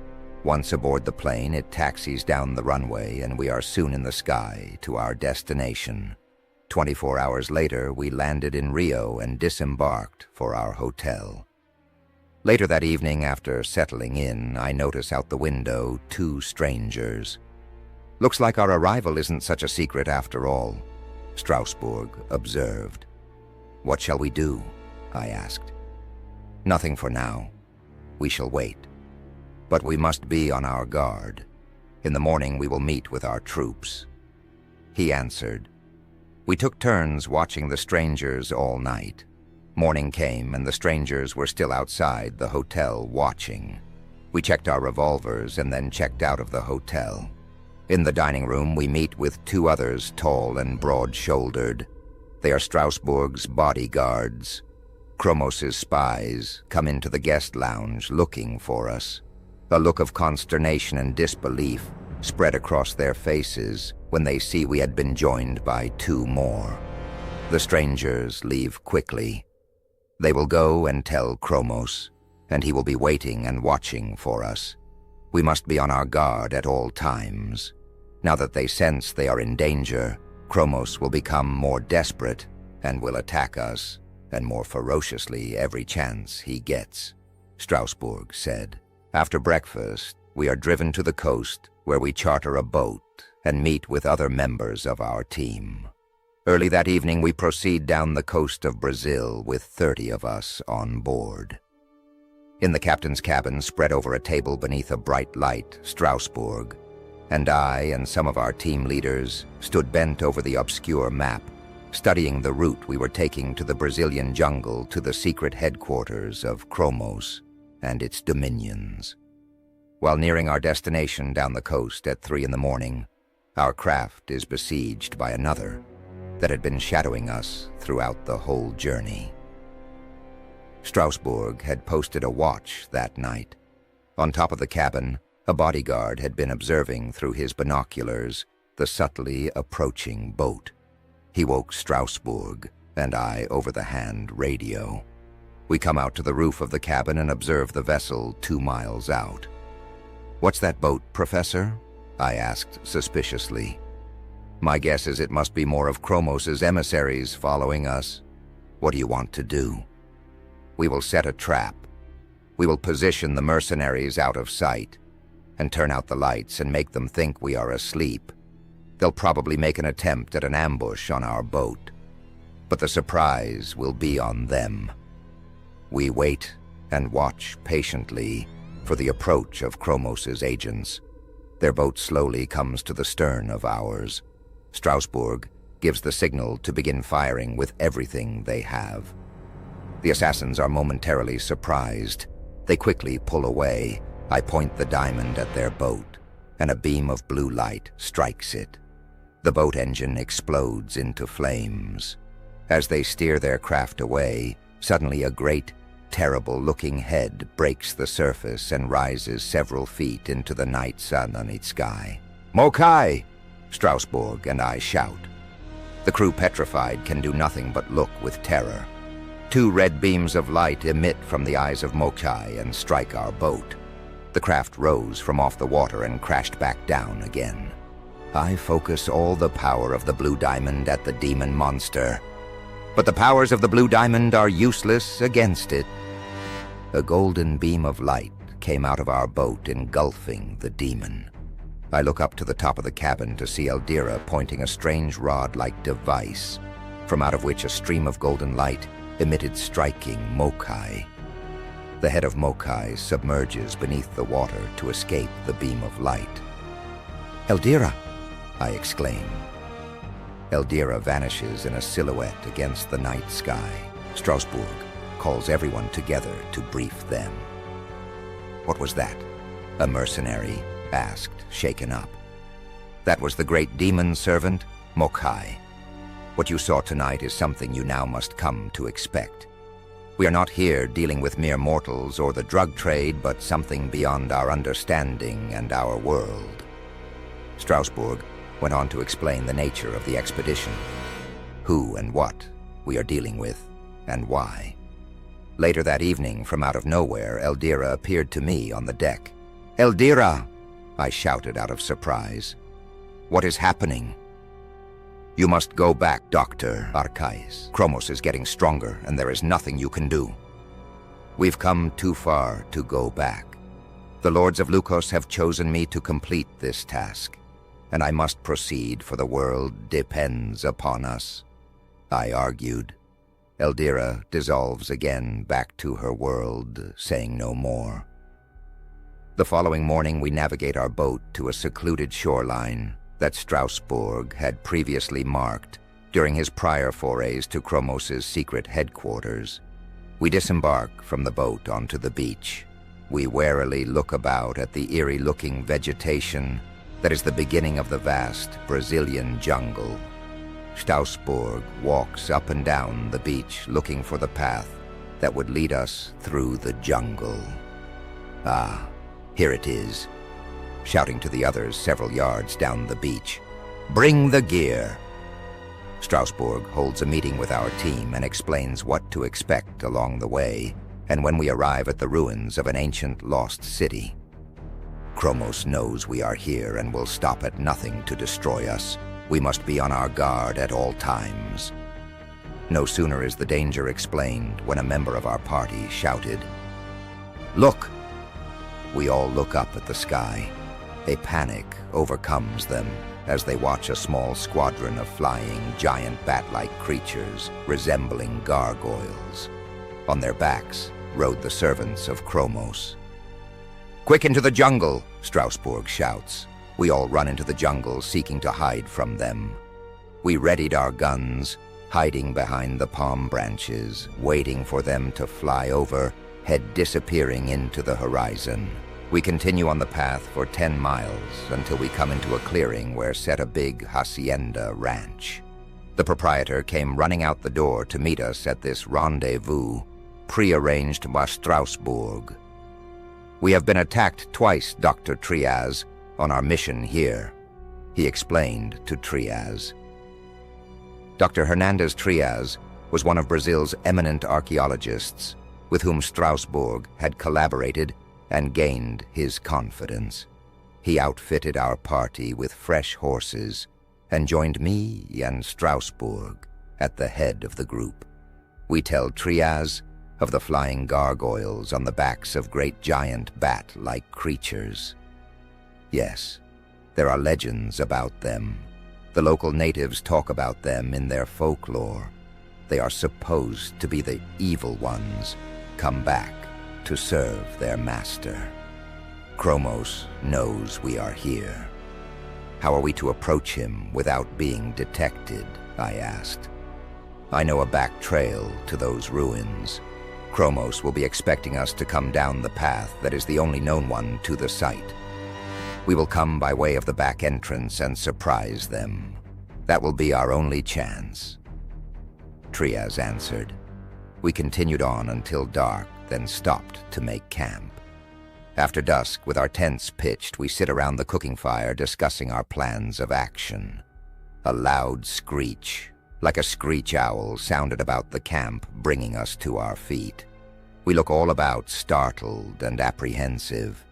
Once aboard the plane, it taxis down the runway and we are soon in the sky to our destination. 24 hours later, we landed in Rio and disembarked for our hotel. Later that evening, after settling in, I notice out the window 2 strangers. Looks like our arrival isn't such a secret after all, Strasbourg observed. What shall we do? I asked. Nothing for now. We shall wait. But we must be on our guard. In the morning we will meet with our troops. He answered. We took turns watching the strangers all night. Morning came and the strangers were still outside the hotel watching. We checked our revolvers and then checked out of the hotel. In the dining room we meet with 2 others, tall and broad-shouldered. They are Strasbourg's bodyguards. Chromos's spies come into the guest lounge looking for us. A look of consternation and disbelief spread across their faces when they see we had been joined by 2 more. The strangers leave quickly. They will go and tell Chromos, and he will be waiting and watching for us. We must be on our guard at all times. Now that they sense they are in danger, Chromos will become more desperate and will attack us, and more ferociously every chance he gets, Strasbourg said. After breakfast, we are driven to the coast where we charter a boat and meet with other members of our team. Early that evening, we proceed down the coast of Brazil with 30 of us on board. In the captain's cabin, spread over a table beneath a bright light, Strasbourg and I and some of our team leaders stood bent over the obscure map, studying the route we were taking to the Brazilian jungle to the secret headquarters of Chromos and its dominions. While nearing our destination down the coast at 3 in the morning, our craft is besieged by another that had been shadowing us throughout the whole journey. Strasbourg had posted a watch that night. On top of the cabin, a bodyguard had been observing through his binoculars the subtly approaching boat. He woke Strasbourg and I over the hand radio. We come out to the roof of the cabin and observe the vessel 2 miles out. "What's that boat, Professor?" I asked suspiciously. "My guess is it must be more of Chromos's emissaries following us. What do you want to do?" "We will set a trap. We will position the mercenaries out of sight and turn out the lights and make them think we are asleep. They'll probably make an attempt at an ambush on our boat, but the surprise will be on them. We wait and watch patiently for the approach of Chromos's agents. Their boat slowly comes to the stern of ours. Strasbourg gives the signal to begin firing with everything they have. The assassins are momentarily surprised. They quickly pull away. I point the diamond at their boat, and a beam of blue light strikes it. The boat engine explodes into flames. As they steer their craft away, suddenly a great, terrible-looking head breaks the surface and rises several feet into the night sun on its sky. "Mokai!" Strasbourg and I shout. The crew, petrified, can do nothing but look with terror. 2 red beams of light emit from the eyes of Mokai and strike our boat. The craft rose from off the water and crashed back down again. I focus all the power of the blue diamond at the demon monster. but the powers of the blue diamond are useless against it. A golden beam of light came out of our boat, engulfing the demon. I look up to the top of the cabin to see Eldira pointing a strange rod-like device, from out of which a stream of golden light emitted, striking Mokai. The head of Mokai submerges beneath the water to escape the beam of light. "Eldira!" I exclaim. Eldira vanishes in a silhouette against the night sky. Strasbourg calls everyone together to brief them. "What was that?" a mercenary asked, shaken up. "That was the great demon servant, Mokai. What you saw tonight is something you now must come to expect. We are not here dealing with mere mortals or the drug trade, but something beyond our understanding and our world." Strasbourg went on to explain the nature of the expedition, who and what we are dealing with, and why. Later that evening, from out of nowhere, Eldira appeared to me on the deck. "Eldira!" I shouted out of surprise. "What is happening?" "You must go back, Dr. Arcais. Chromos is getting stronger, and there is nothing you can do. We've come too far to go back. The Lords of Lukos have chosen me to complete this task, and I must proceed, for the world depends upon us," I argued. Eldira dissolves again back to her world, saying no more. The following morning, we navigate our boat to a secluded shoreline that Strasbourg had previously marked during his prior forays to Chromos' secret headquarters. We disembark from the boat onto the beach. We warily look about at the eerie-looking vegetation that is the beginning of the vast Brazilian jungle. Strasbourg walks up and down the beach looking for the path that would lead us through the jungle. "Ah, here it is," shouting to the others several yards down the beach. "Bring the gear." Strasbourg holds a meeting with our team and explains what to expect along the way, and when we arrive at the ruins of an ancient lost city. "Chromos knows we are here and will stop at nothing to destroy us. We must be on our guard at all times." No sooner is the danger explained when a member of our party shouted, "Look!" We all look up at the sky. A panic overcomes them as they watch a small squadron of flying, giant bat-like creatures resembling gargoyles. On their backs rode the servants of Chromos. "Quick into the jungle!" Strasbourg shouts. We all run into the jungle, seeking to hide from them. We readied our guns, hiding behind the palm branches, waiting for them to fly over, head disappearing into the horizon. We continue on the path for 10 miles until we come into a clearing where sat a big hacienda ranch. The proprietor came running out the door to meet us at this rendezvous, prearranged by Strasbourg. "We have been attacked twice, Dr. Triaz, on our mission here," he explained to Triaz. Dr. Hernandez Triaz was one of Brazil's eminent archaeologists with whom Strasbourg had collaborated and gained his confidence. He outfitted our party with fresh horses and joined me and Strasbourg at the head of the group. We tell Triaz of the flying gargoyles on the backs of great giant bat-like creatures. Yes, there are legends about them. The local natives talk about them in their folklore. They are supposed to be the evil ones, come back to serve their master. Chromos knows we are here. How are we to approach him without being detected? I asked. I know a back trail to those ruins. Chromos will be expecting us to come down the path that is the only known one to the site. We will come by way of the back entrance and surprise them. That will be our only chance. Triaz answered. We continued on until dark, then stopped to make camp. After dusk, with our tents pitched, we sit around the cooking fire discussing our plans of action. A loud screech, like a screech owl, sounded about the camp, bringing us to our feet. We look all about, startled and apprehensive.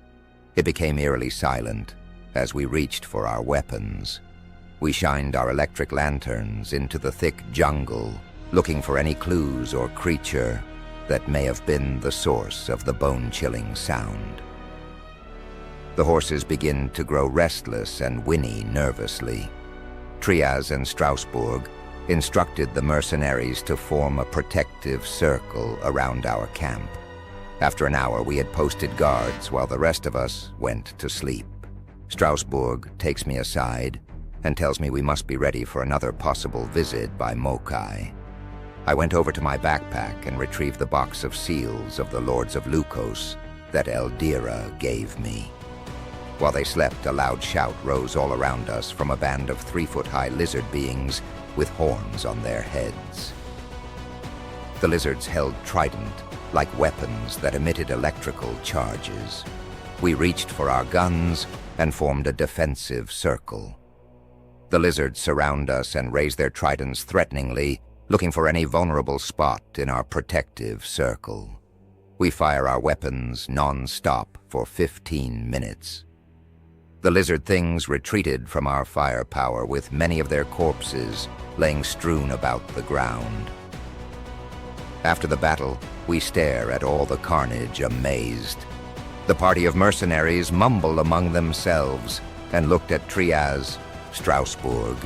It became eerily silent as we reached for our weapons. We shined our electric lanterns into the thick jungle looking for any clues or creature that may have been the source of the bone-chilling sound. The horses begin to grow restless and whinny nervously. Trias and Strasbourg instructed the mercenaries to form a protective circle around our camp. After an hour, we had posted guards while the rest of us went to sleep. Strasbourg takes me aside and tells me we must be ready for another possible visit by Arcais. I went over to my backpack and retrieved the box of seals of the Lords of Lucos that Eldira gave me. While they slept, a loud shout rose all around us from a band of 3-foot-high lizard beings with horns on their heads. The lizards held trident, like weapons that emitted electrical charges. We reached for our guns and formed a defensive circle. The lizards surround us and raise their tridents threateningly, looking for any vulnerable spot in our protective circle. We fire our weapons non-stop for 15 minutes. The lizard things retreated from our firepower with many of their corpses laying strewn about the ground. After the battle, we stare at all the carnage amazed. The party of mercenaries mumbled among themselves and looked at Trias, Strasbourg,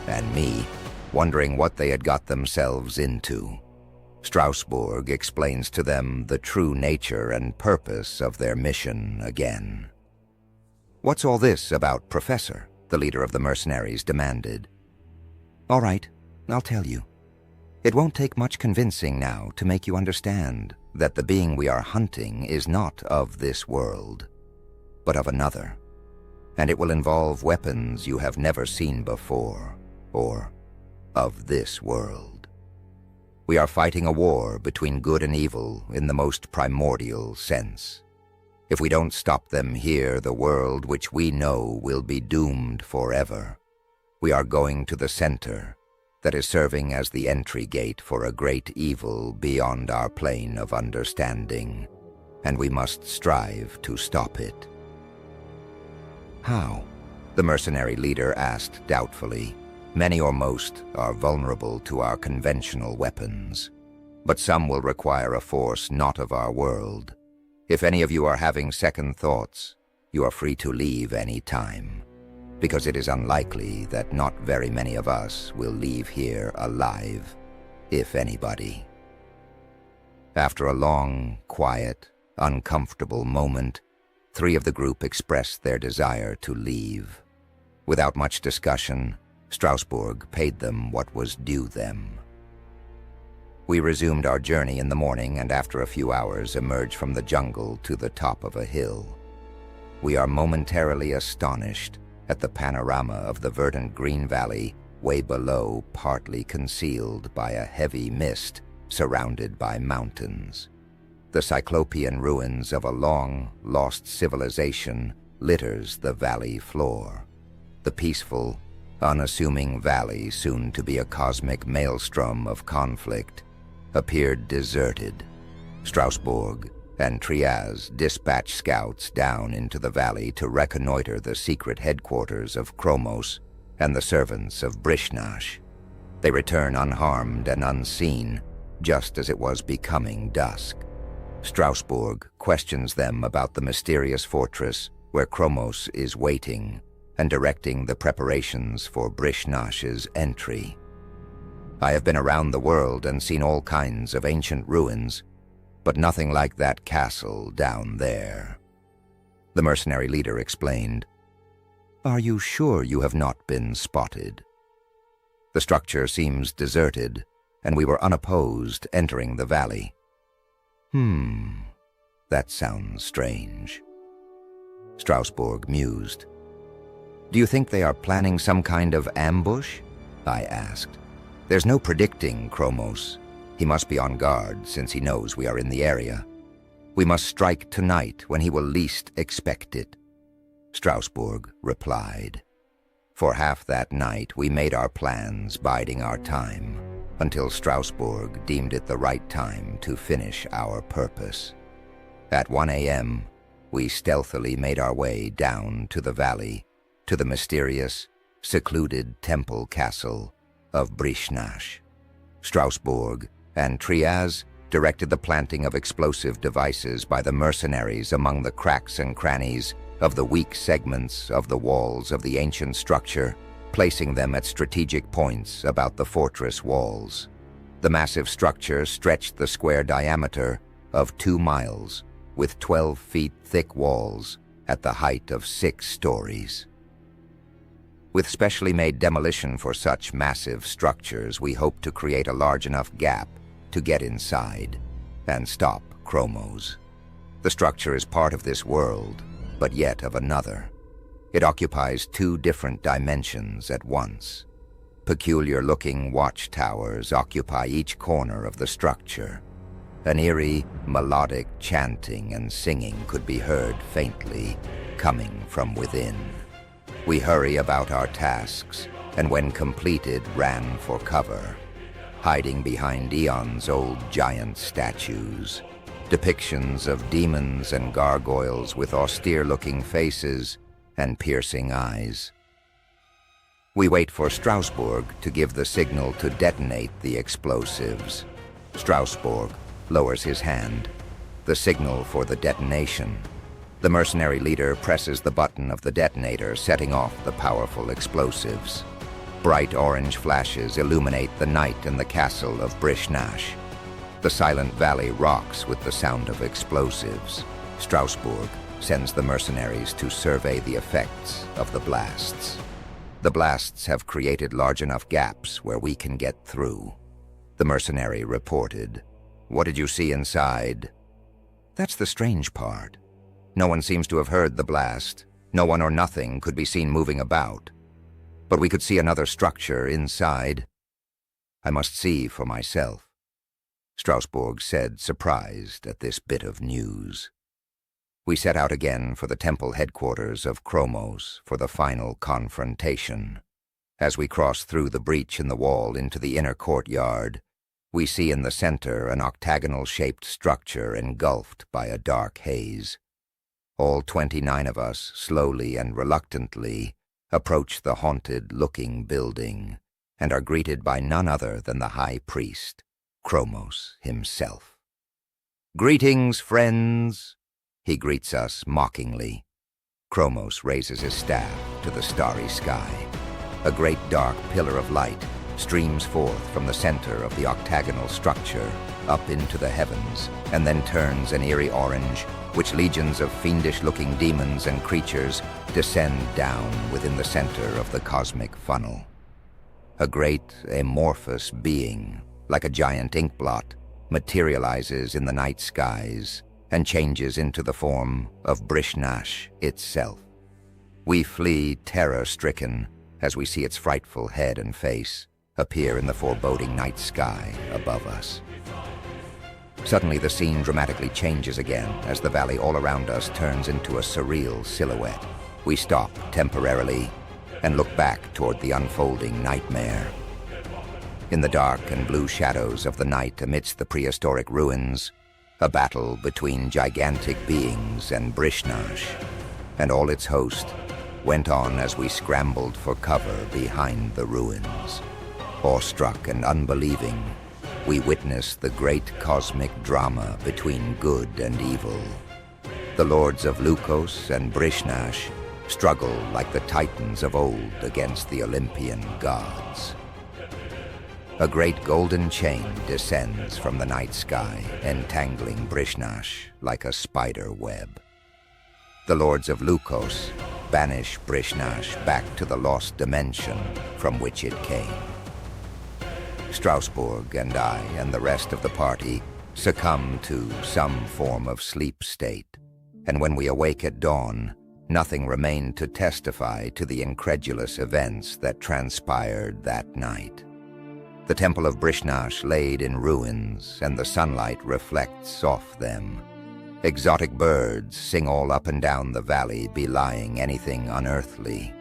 and me, wondering what they had got themselves into. Strasbourg explains to them the true nature and purpose of their mission again. "What's all this about, Professor?" the leader of the mercenaries demanded. "All right, I'll tell you. It won't take much convincing now to make you understand that the being we are hunting is not of this world, but of another, and it will involve weapons you have never seen before, or of this world. We are fighting a war between good and evil in the most primordial sense. If we don't stop them here, the world which we know will be doomed forever. We are going to the center that is serving as the entry gate for a great evil beyond our plane of understanding, and we must strive to stop it." "How?" the mercenary leader asked doubtfully. "Many or most are vulnerable to our conventional weapons, but some will require a force not of our world. If any of you are having second thoughts, you are free to leave any time, because it is unlikely that not very many of us will leave here alive, if anybody." After a long, quiet, uncomfortable moment, 3 of the group expressed their desire to leave. Without much discussion, Strasbourg paid them what was due them. We resumed our journey in the morning and after a few hours emerged from the jungle to the top of a hill. We are momentarily astonished at the panorama of the verdant green valley way below, partly concealed by a heavy mist surrounded by mountains. The cyclopean ruins of a long, lost civilization litters the valley floor. The peaceful, unassuming valley, soon to be a cosmic maelstrom of conflict, appeared deserted. Strasbourg and Trias dispatched scouts down into the valley to reconnoiter the secret headquarters of Chromos and the servants of Brishnash. They return unharmed and unseen, just as it was becoming dusk. Strasbourg questions them about the mysterious fortress where Chromos is waiting and directing the preparations for Brishnash's entry. "I have been around the world and seen all kinds of ancient ruins, but nothing like that castle down there," the mercenary leader explained. "Are you sure you have not been spotted? The structure seems deserted, and we were unopposed entering the valley." That sounds strange." Strasbourg mused. "Do you think they are planning some kind of ambush?" I asked. "There's no predicting Chromos. He must be on guard since he knows we are in the area. We must strike tonight when he will least expect it," Strasbourg replied. For half that night we made our plans, biding our time, until Strasbourg deemed it the right time to finish our purpose. At 1 a.m., we stealthily made our way down to the valley, to the mysterious, secluded temple castle of Brishnash. Strasbourg and Trias directed the planting of explosive devices by the mercenaries among the cracks and crannies of the weak segments of the walls of the ancient structure, placing them at strategic points about the fortress walls. The massive structure stretched the square diameter of 2 miles, with 12 feet thick walls at the height of 6 stories. With specially made demolition for such massive structures, we hope to create a large enough gap to get inside and stop Chromos. The structure is part of this world, but yet of another. It occupies 2 different dimensions at once. Peculiar-looking watchtowers occupy each corner of the structure. An eerie, melodic chanting and singing could be heard faintly, coming from within. We hurry about our tasks, and when completed, ran for cover, hiding behind eons-old giant statues, depictions of demons and gargoyles with austere-looking faces and piercing eyes. We wait for Strasbourg to give the signal to detonate the explosives. Strasbourg lowers his hand, the signal for the detonation. The mercenary leader presses the button of the detonator, setting off the powerful explosives. Bright orange flashes illuminate the night in the castle of Brishnash. The silent valley rocks with the sound of explosives. Strasbourg sends the mercenaries to survey the effects of the blasts. The blasts have created large enough gaps where we can get through. The mercenary reported. "What did you see inside?" "That's the strange part. No one seems to have heard the blast. No one or nothing could be seen moving about. But we could see another structure inside. I must see for myself," Strasbourg said, surprised at this bit of news. We set out again for the temple headquarters of Chromos for the final confrontation. As we cross through the breach in the wall into the inner courtyard, we see in the center an octagonal-shaped structure engulfed by a dark haze. All 29 of us, slowly and reluctantly, approach the haunted-looking building and are greeted by none other than the high priest, Chromos himself. "Greetings, friends," he greets us mockingly. Chromos raises his staff to the starry sky. A great dark pillar of light streams forth from the center of the octagonal structure up into the heavens, and then turns an eerie orange, which legions of fiendish-looking demons and creatures descend down within the center of the cosmic funnel. A great, amorphous being, like a giant inkblot, materializes in the night skies and changes into the form of Brishnash itself. We flee terror-stricken as we see its frightful head and face appear in the foreboding night sky above us. Suddenly the scene dramatically changes again as the valley all around us turns into a surreal silhouette. We stop temporarily and look back toward the unfolding nightmare. In the dark and blue shadows of the night amidst the prehistoric ruins, a battle between gigantic beings and Brishnash and all its host went on as we scrambled for cover behind the ruins. Awestruck and unbelieving, we witnessed the great cosmic drama between good and evil. The lords of Lukos and Brishnash struggle like the titans of old against the Olympian gods. A great golden chain descends from the night sky, entangling Brishnash like a spider web. The lords of Lukos banish Brishnash back to the lost dimension from which it came. Strasbourg and I and the rest of the party succumb to some form of sleep state, and when we awake at dawn, nothing remained to testify to the incredulous events that transpired that night. The temple of Brishnash laid in ruins, and the sunlight reflects off them. Exotic birds sing all up and down the valley, belying anything unearthly.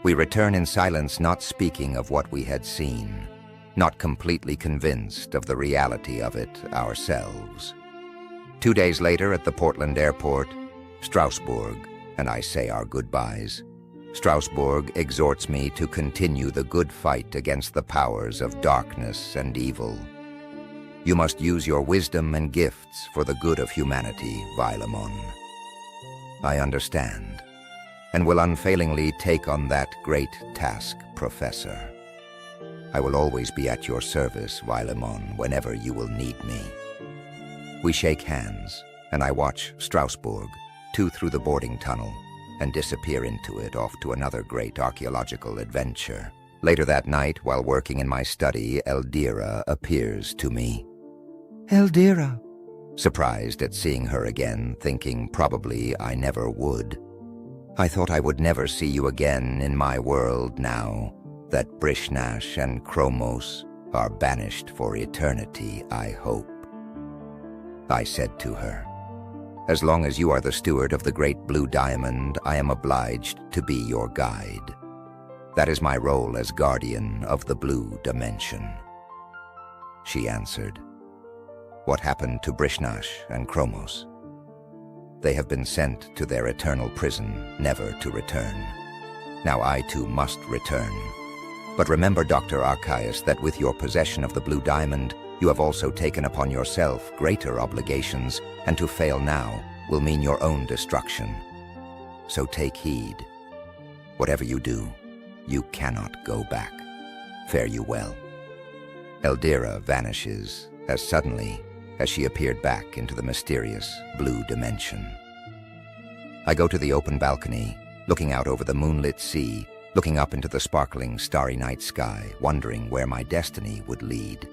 We return in silence, not speaking of what we had seen, not completely convinced of the reality of it ourselves. 2 days later at the Portland airport, Strasbourg and I say our goodbyes. Strasbourg exhorts me to continue the good fight against the powers of darkness and evil. You must use your wisdom and gifts for the good of humanity, Wilemon. I understand, and will unfailingly take on that great task, Professor. I will always be at your service, Wilemon, whenever you will need me. We shake hands, and I watch Strasbourg, through the boarding tunnel, and disappear into it off to another great archaeological adventure. Later that night, while working in my study, Elvira appears to me. Elvira, surprised at seeing her again, thinking probably I never would. I thought I would never see you again in my world now that Brisnash and Chromos are banished for eternity, I hope. I said to her, as long as you are the steward of the great blue diamond, I am obliged to be your guide. That is my role as guardian of the blue dimension. She answered, what happened to Brisnash and Chromos? They have been sent to their eternal prison, never to return. Now I too must return. But remember, Dr. Arcais, that with your possession of the blue diamond, you have also taken upon yourself greater obligations, and to fail now will mean your own destruction. So take heed. Whatever you do, you cannot go back. Fare you well. Elvira vanishes as suddenly as she appeared back into the mysterious blue dimension. I go to the open balcony, looking out over the moonlit sea, looking up into the sparkling starry night sky, wondering where my destiny would lead.